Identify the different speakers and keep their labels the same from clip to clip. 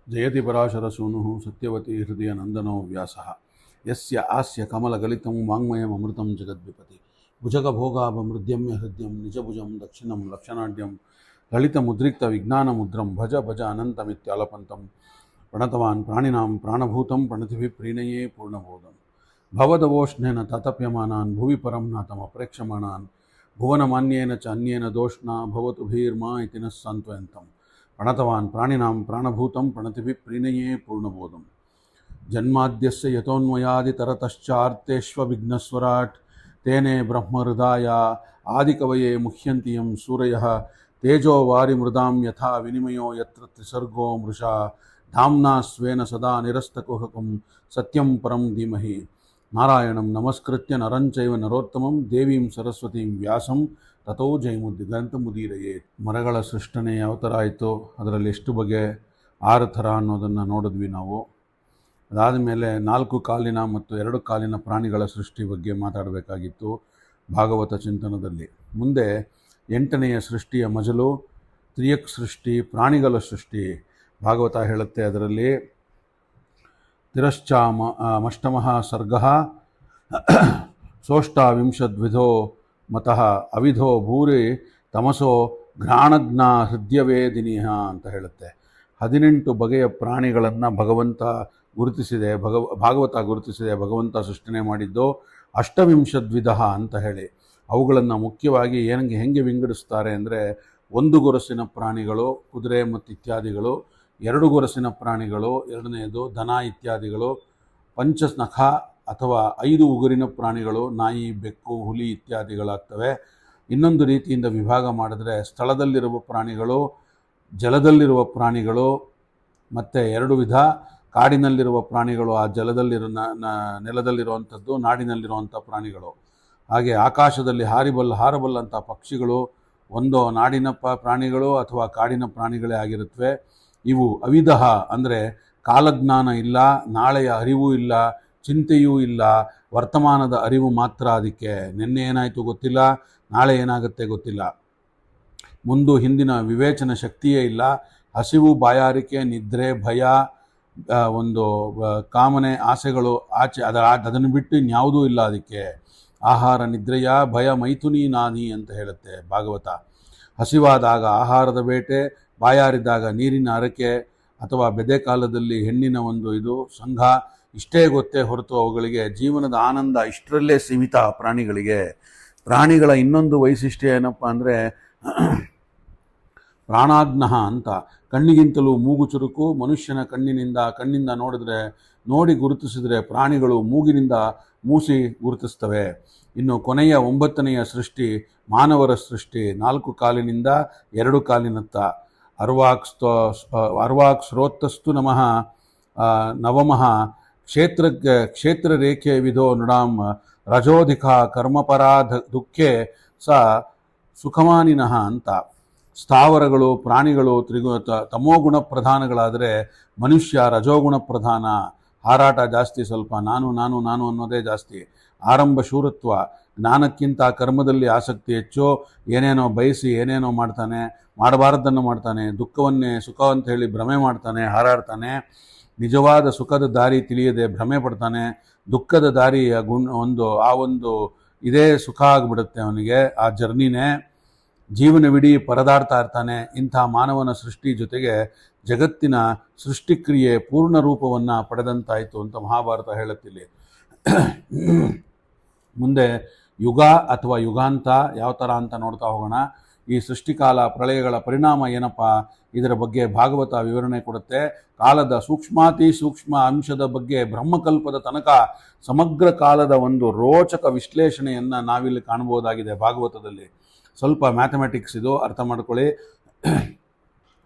Speaker 1: ಜಯತಿ ಪರಾಶರಸೂನುಃ ಸತ್ಯವತಿ ಹೃದಯ ನಂದನೋ ವ್ಯಾಸಃ ಯಸ್ಯ ಆಸ್ಯ ಕಮಲಗಲಿತಂ ವಾङ्ಮಯಮೃತಂ ಜಗದ್ವಿಪತಿ ಭುಜಗಭೋಗಾಭಮೃದ್ಯಮ್ಯ ಹೃದ್ಯಂ ನಿಜಭುಜಂ ದಕ್ಷಿಣಂ ಲಕ್ಷಣಾಢ್ಯಂ ಲಲಿತಮುದ್ರಿಕ್ತ ವಿಜ್ಞಾನಮುದ್ರಂ ಭಜ ಭಜ ಅನಂತಮಿತ್ಯಾಲಪಂತಂ ಪ್ರಣತವಾನ್ ಪ್ರಾಣಿನಾಂ ಪ್ರಾಣಭೂತಂ ಪ್ರಣತಿಭಿಃ ಪ್ರೀಣಯೇ ಪೂರ್ಣಬೋಧಂ ಭವದವೋಷ್ಣೇನ ತಾತಪ್ಯಮಾನಾನ್ ಭುವಿ ಪರಂ ನಾತಮಪ್ರೇಕ್ಷಮಾಣಾನ್ ಭುವನಮಾನ್ಯೇನ ಚ ಅನ್ಯೇನ ದೋಷ್ಣಾ ಭವತು ಭೀರ್ಮಾ ಇತಿ ನಃ ಸಾಂತ್ವಯಂತಂ ಪ್ರಣತವಾನ್ ಪ್ರಾಣಿನಾಂ ಪ್ರಾಣಭೂತಂ ಪ್ರಣತಿಭಿಃ ಪ್ರೀಣಯೇ ಪೂರ್ಣಬೋಧಂ ಜನ್ಮಾದ್ಯಸ್ಯ ಯತೋನ್ಮಯಾದಿತರತಶ್ಚಾರ್ತೇಷ್ವವಿಘ್ನಸ್ವರಾಟ್ ತೇನೇ ಬ್ರಹ್ಮಹೃದಾಯ ಆದಿಕವಯೇ ಮುಹ್ಯಂತಿ ಯಂ ಸೂರಯಃ ತೇಜೋ ವಾರಿಮೃದಾಂ ಯಥಾ ವಿನಿಮಯೋ ಯತ್ರ ತ್ರಿಸರ್ಗೋ ಮೃಷಾ ಧಾಮ್ನಾ ಸ್ವೇನ ಸದಾ ನಿರಸ್ತಕುಹಕಂ ಸತ್ಯಂ ಪರಂ ಧೀಮಹಿ ನಾರಾಯಣಂ ನಮಸ್ಕೃತ್ಯ ನರಂಚೈವ ನರೋತ್ತಮಂ ದೇವೀಂ ಸರಸ್ವತೀಂ ವ್ಯಾಸಂ ತಥೋ ಜಯಮುದ್ದಿಗಂತಮುದೀರಯೇ. ಮರಗಳ ಸೃಷ್ಟನೆ ಯಾವ ಥರ ಆಯಿತು, ಅದರಲ್ಲಿ ಎಷ್ಟು ಬಗೆ 6 ಥರ ಅನ್ನೋದನ್ನು ನೋಡಿದ್ವಿ ನಾವು. ಅದಾದ ಮೇಲೆ 4 ಕಾಲಿನ ಮತ್ತು 2 ಕಾಲಿನ ಪ್ರಾಣಿಗಳ ಸೃಷ್ಟಿ ಬಗ್ಗೆ ಮಾತಾಡಬೇಕಾಗಿತ್ತು ಭಾಗವತ ಚಿಂತನದಲ್ಲಿ. ಮುಂದೆ 8ನೆಯ ಸೃಷ್ಟಿಯ ಮಜಲು ತ್ರಿಯಕ್ ಸೃಷ್ಟಿ, ಪ್ರಾಣಿಗಳ ಸೃಷ್ಟಿ ಭಾಗವತ ಹೇಳುತ್ತೆ. ಅದರಲ್ಲಿ ತಿರಶ್ಚಾಮಷ್ಟಮಃ ಸರ್ಗಃ ಸೋಷ್ಟಾವಿಂಶದ್ವಿಧೋ ಮತಃ ಅವಿಧೋ ಭೂರಿ ತಮಸೋ ಘ್ರಾಣಜ್ಞ ಹೃದಯವೇದಿನಿಹ ಅಂತ ಹೇಳುತ್ತೆ. 18 ಬಗೆಯ ಪ್ರಾಣಿಗಳನ್ನು ಭಗವಂತ ಗುರುತಿಸಿದೆ, ಭಾಗವತ ಗುರುತಿಸಿದೆ. ಭಗವಂತ ಸೃಷ್ಟನೆ ಮಾಡಿದ್ದು ಅಷ್ಟವಿಂಶದ್ವಿಧ ಅಂತ ಹೇಳಿ. ಅವುಗಳನ್ನು ಮುಖ್ಯವಾಗಿ ಹೆಂಗೆ ವಿಂಗಡಿಸ್ತಾರೆ ಅಂದರೆ, 1 ಗೊರಸಿನ ಪ್ರಾಣಿಗಳು ಕುದುರೆ ಮತ್ತು ಇತ್ಯಾದಿಗಳು, 2 ಗೊರಸಿನ ಪ್ರಾಣಿಗಳು, 2ನೇದು ದನ ಇತ್ಯಾದಿಗಳು, ಪಂಚನಖ ಅಥವಾ 5 ಉಗುರಿನ ಪ್ರಾಣಿಗಳು ನಾಯಿ, ಬೆಕ್ಕು, ಹುಲಿ ಇತ್ಯಾದಿಗಳಾಗ್ತವೆ. ಇನ್ನೊಂದು ರೀತಿಯಿಂದ ವಿಭಾಗ ಮಾಡಿದ್ರೆ ಸ್ಥಳದಲ್ಲಿರುವ ಪ್ರಾಣಿಗಳು, ಜಲದಲ್ಲಿರುವ ಪ್ರಾಣಿಗಳು, ಮತ್ತು 2 ವಿಧ ಕಾಡಿನಲ್ಲಿರುವ ಪ್ರಾಣಿಗಳು, ಆ ಜಲದಲ್ಲಿರೋ ನೆಲದಲ್ಲಿರುವಂಥದ್ದು, ನಾಡಿನಲ್ಲಿರುವಂಥ ಪ್ರಾಣಿಗಳು. ಹಾಗೆ ಆಕಾಶದಲ್ಲಿ ಹಾರಬಲ್ಲಂಥ ಪಕ್ಷಿಗಳು ಒಂದು ನಾಡಿನ ಪ್ರಾಣಿಗಳು ಅಥವಾ ಕಾಡಿನ ಪ್ರಾಣಿಗಳೇ ಆಗಿರುತ್ತವೆ. ಇವು ಅವಿಧಃ ಅಂದರೆ ಕಾಲಜ್ಞಾನ ಇಲ್ಲ, ನಾಳೆಯ ಅರಿವು ಇಲ್ಲ, ಚಿಂತೆಯೂ ಇಲ್ಲ, ವರ್ತಮಾನದ ಅರಿವು ಮಾತ್ರ. ಅದಕ್ಕೆ ನಿನ್ನೆ ಏನಾಯಿತು ಗೊತ್ತಿಲ್ಲ, ನಾಳೆ ಏನಾಗುತ್ತೆ ಗೊತ್ತಿಲ್ಲ, ಮುಂದು ಹಿಂದಿನ ವಿವೇಚನ ಶಕ್ತಿಯೇ ಇಲ್ಲ. ಹಸಿವು, ಬಾಯಾರಿಕೆ, ನಿದ್ರೆ, ಭಯ, ಒಂದು ಕಾಮನೆ, ಆಸೆಗಳು ಅದನ್ನು ಬಿಟ್ಟು ಇನ್ಯಾವುದೂ ಇಲ್ಲ ಅದಕ್ಕೆ. ಆಹಾರ ನಿದ್ರೆಯ ಭಯ ಮೈಥುನಿ ನಾನಿ ಅಂತ ಹೇಳುತ್ತೆ ಭಾಗವತ. ಹಸಿವಾದಾಗ ಆಹಾರದ ಬೇಟೆ, ಬಾಯಾರಿದಾಗ ನೀರಿನ ಅರಕೆ ಅಥವಾ ಬೆದೆಕಾಲದಲ್ಲಿ ಹೆಣ್ಣಿನ ಒಂದು ಸಂಘ, ಇಷ್ಟೇ ಗೊತ್ತೇ ಹೊರತು ಅವುಗಳಿಗೆ ಜೀವನದ ಆನಂದ ಇಷ್ಟರಲ್ಲೇ ಸೀಮಿತ. ಪ್ರಾಣಿಗಳ ಇನ್ನೊಂದು ವೈಶಿಷ್ಟ್ಯ ಏನಪ್ಪ ಅಂದರೆ ಪ್ರಾಣಾಗ್ನಃ ಅಂತ. ಕಣ್ಣಿಗಿಂತಲೂ ಮೂಗು ಚುರುಕು. ಮನುಷ್ಯನ ಕಣ್ಣಿಂದ ನೋಡಿ ಗುರುತಿಸಿದರೆ ಪ್ರಾಣಿಗಳು ಮೂಗಿನಿಂದ ಮೂಸಿ ಗುರುತಿಸ್ತವೆ. ಇನ್ನು ಕೊನೆಯ 9ನೆಯ ಸೃಷ್ಟಿ ಮಾನವರ ಸೃಷ್ಟಿ. 4 ಕಾಲಿನಿಂದ 2 ಕಾಲಿನತ್ತ. ಅರ್ವಾಕ್ ಶ್ರೋತಸ್ತು ನಮಃ ನವಮಃ ಕ್ಷೇತ್ರ ರೇಖೆ ವಿಧೋ ನೃಣಾಂ ರಜೋಧಿಕ ಕರ್ಮಪರಾಧ ದುಃಖೆ ಸ ಸುಖಮಾನಿನಃ ಅಂತ. ಸ್ಥಾವರಗಳು, ಪ್ರಾಣಿಗಳು ತಮೋಗುಣ ಪ್ರಧಾನಗಳಾದರೆ ಮನುಷ್ಯ ರಜೋಗುಣ ಪ್ರಧಾನ. ಹಾರಾಟ ಜಾಸ್ತಿ, ಸ್ವಲ್ಪ ನಾನು ಅನ್ನೋದೇ ಜಾಸ್ತಿ. ಆರಂಭ ಶೂರತ್ವ, ಜ್ಞಾನಕ್ಕಿಂತ ಕರ್ಮದಲ್ಲಿ ಆಸಕ್ತಿ ಹೆಚ್ಚು. ಏನೇನೋ ಬಯಸಿ ಏನೇನೋ ಮಾಡ್ತಾನೆ, ಮಾಡಬಾರದನ್ನು ಮಾಡ್ತಾನೆ. ದುಃಖವನ್ನೇ ಸುಖ ಅಂತ ಹೇಳಿ ಭ್ರಮೆ ಮಾಡ್ತಾನೆ, ಹಾರಾಡ್ತಾನೆ. ನಿಜವಾದ ಸುಖದ ದಾರಿ ತಿಳಿಯದೆ ಭ್ರಮೆ ಪಡ್ತಾನೆ. ದುಃಖದ ದಾರಿಯ ಇದೇ ಸುಖ ಆಗಿಬಿಡುತ್ತೆ ಅವನಿಗೆ. ಆ ಜರ್ನಿನೇ ಜೀವನವಿಡೀ ಪರದಾಡ್ತಾ ಇರ್ತಾನೆ. ಇಂಥ ಮಾನವನ ಸೃಷ್ಟಿ ಜೊತೆಗೆ ಜಗತ್ತಿನ ಸೃಷ್ಟಿಕ್ರಿಯೆ ಪೂರ್ಣ ರೂಪವನ್ನು ಪಡೆದಂತಾಯಿತು ಅಂತ ಮಹಾಭಾರತ ಹೇಳುತ್ತಿಲ್ಲಿ. ಮುಂದೆ ಯುಗ ಅಥವಾ ಯುಗಾಂತ ಯಾವ ಥರ ಅಂತ ನೋಡ್ತಾ ಹೋಗೋಣ. ಈ ಸೃಷ್ಟಿಕಾಲ ಪ್ರಳಯಗಳ ಪರಿಣಾಮ ಏನಪ್ಪ, ಇದರ ಬಗ್ಗೆ ಭಾಗವತ ವಿವರಣೆ ಕೊಡುತ್ತೆ. ಕಾಲದ ಸೂಕ್ಷ್ಮಾತಿ ಸೂಕ್ಷ್ಮ ಅಂಶದ ಬಗ್ಗೆ ಬ್ರಹ್ಮಕಲ್ಪದ ತನಕ ಸಮಗ್ರ ಕಾಲದ ಒಂದು ರೋಚಕ ವಿಶ್ಲೇಷಣೆಯನ್ನು ನಾವಿಲ್ಲಿ ಕಾಣಬಹುದಾಗಿದೆ ಭಾಗವತದಲ್ಲಿ. ಸ್ವಲ್ಪ ಮ್ಯಾಥಮೆಟಿಕ್ಸ್ ಇದು, ಅರ್ಥ ಮಾಡ್ಕೊಳ್ಳಿ.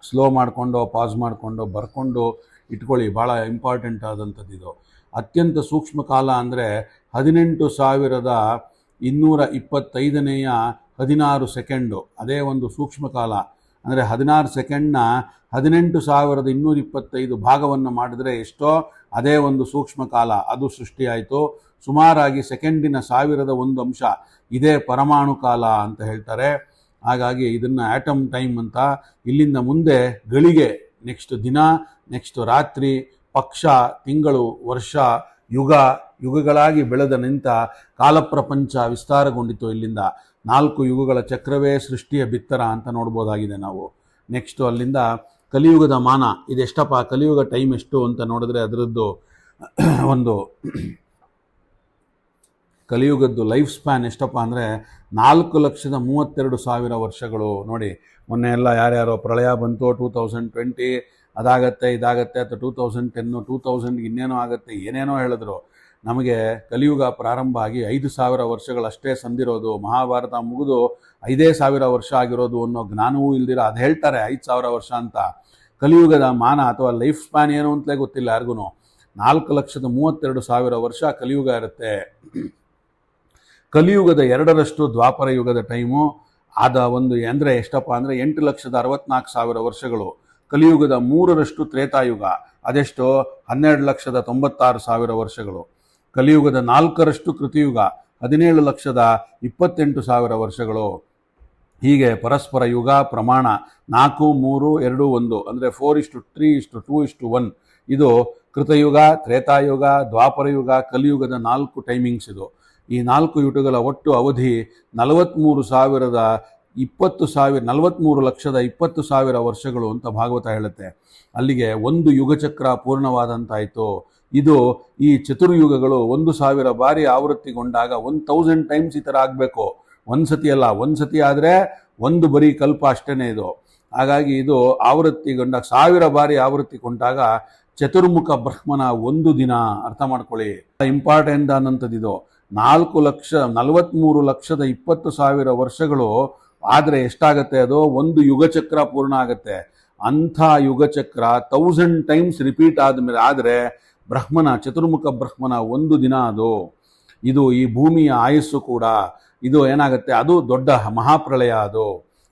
Speaker 1: ಸ್ಲೋ ಮಾಡಿಕೊಂಡು ಪಾಸ್ ಮಾಡಿಕೊಂಡು ಬರ್ಕೊಂಡು ಇಟ್ಕೊಳ್ಳಿ, ಭಾಳ ಇಂಪಾರ್ಟೆಂಟ್ ಆದಂಥದ್ದು ಇದು. ಅತ್ಯಂತ ಸೂಕ್ಷ್ಮ ಕಾಲ ಅಂದರೆ 18,225ನೇಯ 16 ಸೆಕೆಂಡು. ಅದೇ ಒಂದು ಸೂಕ್ಷ್ಮ ಕಾಲ. ಅಂದರೆ 16 ಸೆಕೆಂಡ್ನ 18,225 ಭಾಗವನ್ನು ಮಾಡಿದರೆ ಎಷ್ಟೋ, ಅದೇ ಒಂದು ಸೂಕ್ಷ್ಮ ಕಾಲ. ಅದು ಸೃಷ್ಟಿಯಾಯಿತು. ಸುಮಾರಾಗಿ ಸೆಕೆಂಡಿನ 1001 ಅಂಶ ಇದೇ ಪರಮಾಣು ಕಾಲ ಅಂತ ಹೇಳ್ತಾರೆ. ಹಾಗಾಗಿ ಇದನ್ನು ಆಟಮ್ ಟೈಮ್ ಅಂತ. ಇಲ್ಲಿಂದ ಮುಂದೆ ಗಳಿಗೆ, ನೆಕ್ಸ್ಟ್ ದಿನ, ನೆಕ್ಸ್ಟ್ ರಾತ್ರಿ, ಪಕ್ಷ, ತಿಂಗಳು, ವರ್ಷ, ಯುಗ, ಯುಗಗಳಾಗಿ ಬೆಳೆದ ನಿಂತ ಕಾಲಪ್ರಪಂಚ ವಿಸ್ತಾರಗೊಂಡಿತು. ಇಲ್ಲಿಂದ 4 ಯುಗಗಳ ಚಕ್ರವೇ ಸೃಷ್ಟಿಯ ಬಿತ್ತರ ಅಂತ ನೋಡ್ಬೋದಾಗಿದೆ ನಾವು. ನೆಕ್ಸ್ಟು ಅಲ್ಲಿಂದ ಕಲಿಯುಗದ ಮಾನ ಇದೆಷ್ಟಪ್ಪ, ಕಲಿಯುಗ ಟೈಮ್ ಎಷ್ಟು ಅಂತ ನೋಡಿದ್ರೆ ಅದರದ್ದು ಒಂದು ಕಲಿಯುಗದ್ದು ಲೈಫ್ ಸ್ಪ್ಯಾನ್ ಎಷ್ಟಪ್ಪ ಅಂದರೆ 4,32,000 ವರ್ಷಗಳು. ನೋಡಿ, ಮೊನ್ನೆ ಎಲ್ಲ ಯಾರ್ಯಾರೋ ಪ್ರಳಯ ಬಂತು, 2020 ಅದಾಗತ್ತೆ ಇದಾಗತ್ತೆ, ಅಥವಾ 2010 2000 ಇನ್ನೇನೋ ಆಗುತ್ತೆ, ಏನೇನೋ ಹೇಳಿದ್ರು. ನಮಗೆ ಕಲಿಯುಗ ಪ್ರಾರಂಭ ಆಗಿ 5,000 ವರ್ಷಗಳಷ್ಟೇ ಸಂದಿರೋದು, ಮಹಾಭಾರತ ಮುಗಿದು 5,000 ವರ್ಷ ಆಗಿರೋದು ಅನ್ನೋ ಜ್ಞಾನವೂ ಇಲ್ದಿರ ಅದು ಹೇಳ್ತಾರೆ 5,000 ವರ್ಷ ಅಂತ. ಕಲಿಯುಗದ ಮಾನ ಅಥವಾ ಲೈಫ್ ಸ್ಪ್ಯಾನ್ ಏನು ಅಂತಲೇ ಗೊತ್ತಿಲ್ಲ ಯಾರಿಗೂ. 4,32,000 ವರ್ಷ ಕಲಿಯುಗ ಇರುತ್ತೆ. ಕಲಿಯುಗದ 2ರಷ್ಟು ದ್ವಾಪರ ಯುಗದ ಟೈಮು. ಆದ ಒಂದು ಅಂದರೆ ಎಷ್ಟಪ್ಪ ಅಂದರೆ 8,64,000 ವರ್ಷಗಳು. ಕಲಿಯುಗದ 3ರಷ್ಟು ತ್ರೇತಾಯುಗ, ಅದೆಷ್ಟು 12,96,000 ವರ್ಷಗಳು. ಕಲಿಯುಗದ 4ರಷ್ಟು ಕೃತಿಯುಗ, 17,28,000 ವರ್ಷಗಳು. ಹೀಗೆ ಪರಸ್ಪರ ಯುಗ ಪ್ರಮಾಣ 4, 3, 2, 1 ಅಂದರೆ 4:3:2:1. ಇದು ಕೃತಯುಗ, ತ್ರೇತಾಯುಗ, ದ್ವಾಪರಯುಗ, ಕಲಿಯುಗದ 4 ಟೈಮಿಂಗ್ಸ್ ಇದು. ಈ 4 ಯುಗಗಳ ಒಟ್ಟು ಅವಧಿ 43,20,000 ವರ್ಷಗಳು ಅಂತ ಭಾಗವತ ಹೇಳುತ್ತೆ. ಅಲ್ಲಿಗೆ ಒಂದು ಯುಗಚಕ್ರ ಪೂರ್ಣವಾದಂತಾಯಿತು. ಇದು ಈ ಚತುರ್ಯುಗಗಳು 1,000 ಬಾರಿ ಆವೃತ್ತಿಗೊಂಡಾಗ 1,000 ಟೈಮ್ಸ್ ಈ ಥರ ಆಗಬೇಕು. ಒಂದು ಸತಿ ಅಲ್ಲ, ಒಂದು ಸತಿ ಆದರೆ ಒಂದು ಬರೀ ಕಲ್ಪ ಅಷ್ಟೇ ಇದು. ಹಾಗಾಗಿ ಇದು ಆವೃತ್ತಿಗೊಂಡಾಗ 1,000 ಬಾರಿ ಆವೃತ್ತಿಗೊಂಡಾಗ ಚತುರ್ಮುಖ ಬ್ರಹ್ಮನ ಒಂದು ದಿನ. ಅರ್ಥ ಮಾಡ್ಕೊಳ್ಳಿ, ಇಂಪಾರ್ಟೆಂಟ್ ಅನ್ನೋಂಥದ್ದು ಇದು. 4,43,20,000 ವರ್ಷಗಳು ಆದರೆ ಎಷ್ಟಾಗತ್ತೆ, ಅದು ಒಂದು ಯುಗಚಕ್ರ ಪೂರ್ಣ ಆಗುತ್ತೆ. ಅಂಥ ಯುಗಚಕ್ರ 1,000 ಟೈಮ್ಸ್ ರಿಪೀಟ್ ಆದಮೇಲೆ ಆದರೆ ಬ್ರಹ್ಮನ, ಚತುರ್ಮುಖ ಬ್ರಹ್ಮನ ಒಂದು ದಿನ ಅದು. ಇದು ಈ ಭೂಮಿಯ ಆಯಸ್ಸು ಕೂಡ. ಇದು ಏನಾಗುತ್ತೆ, ಅದು ದೊಡ್ಡ ಮಹಾಪ್ರಳಯ ಅದು.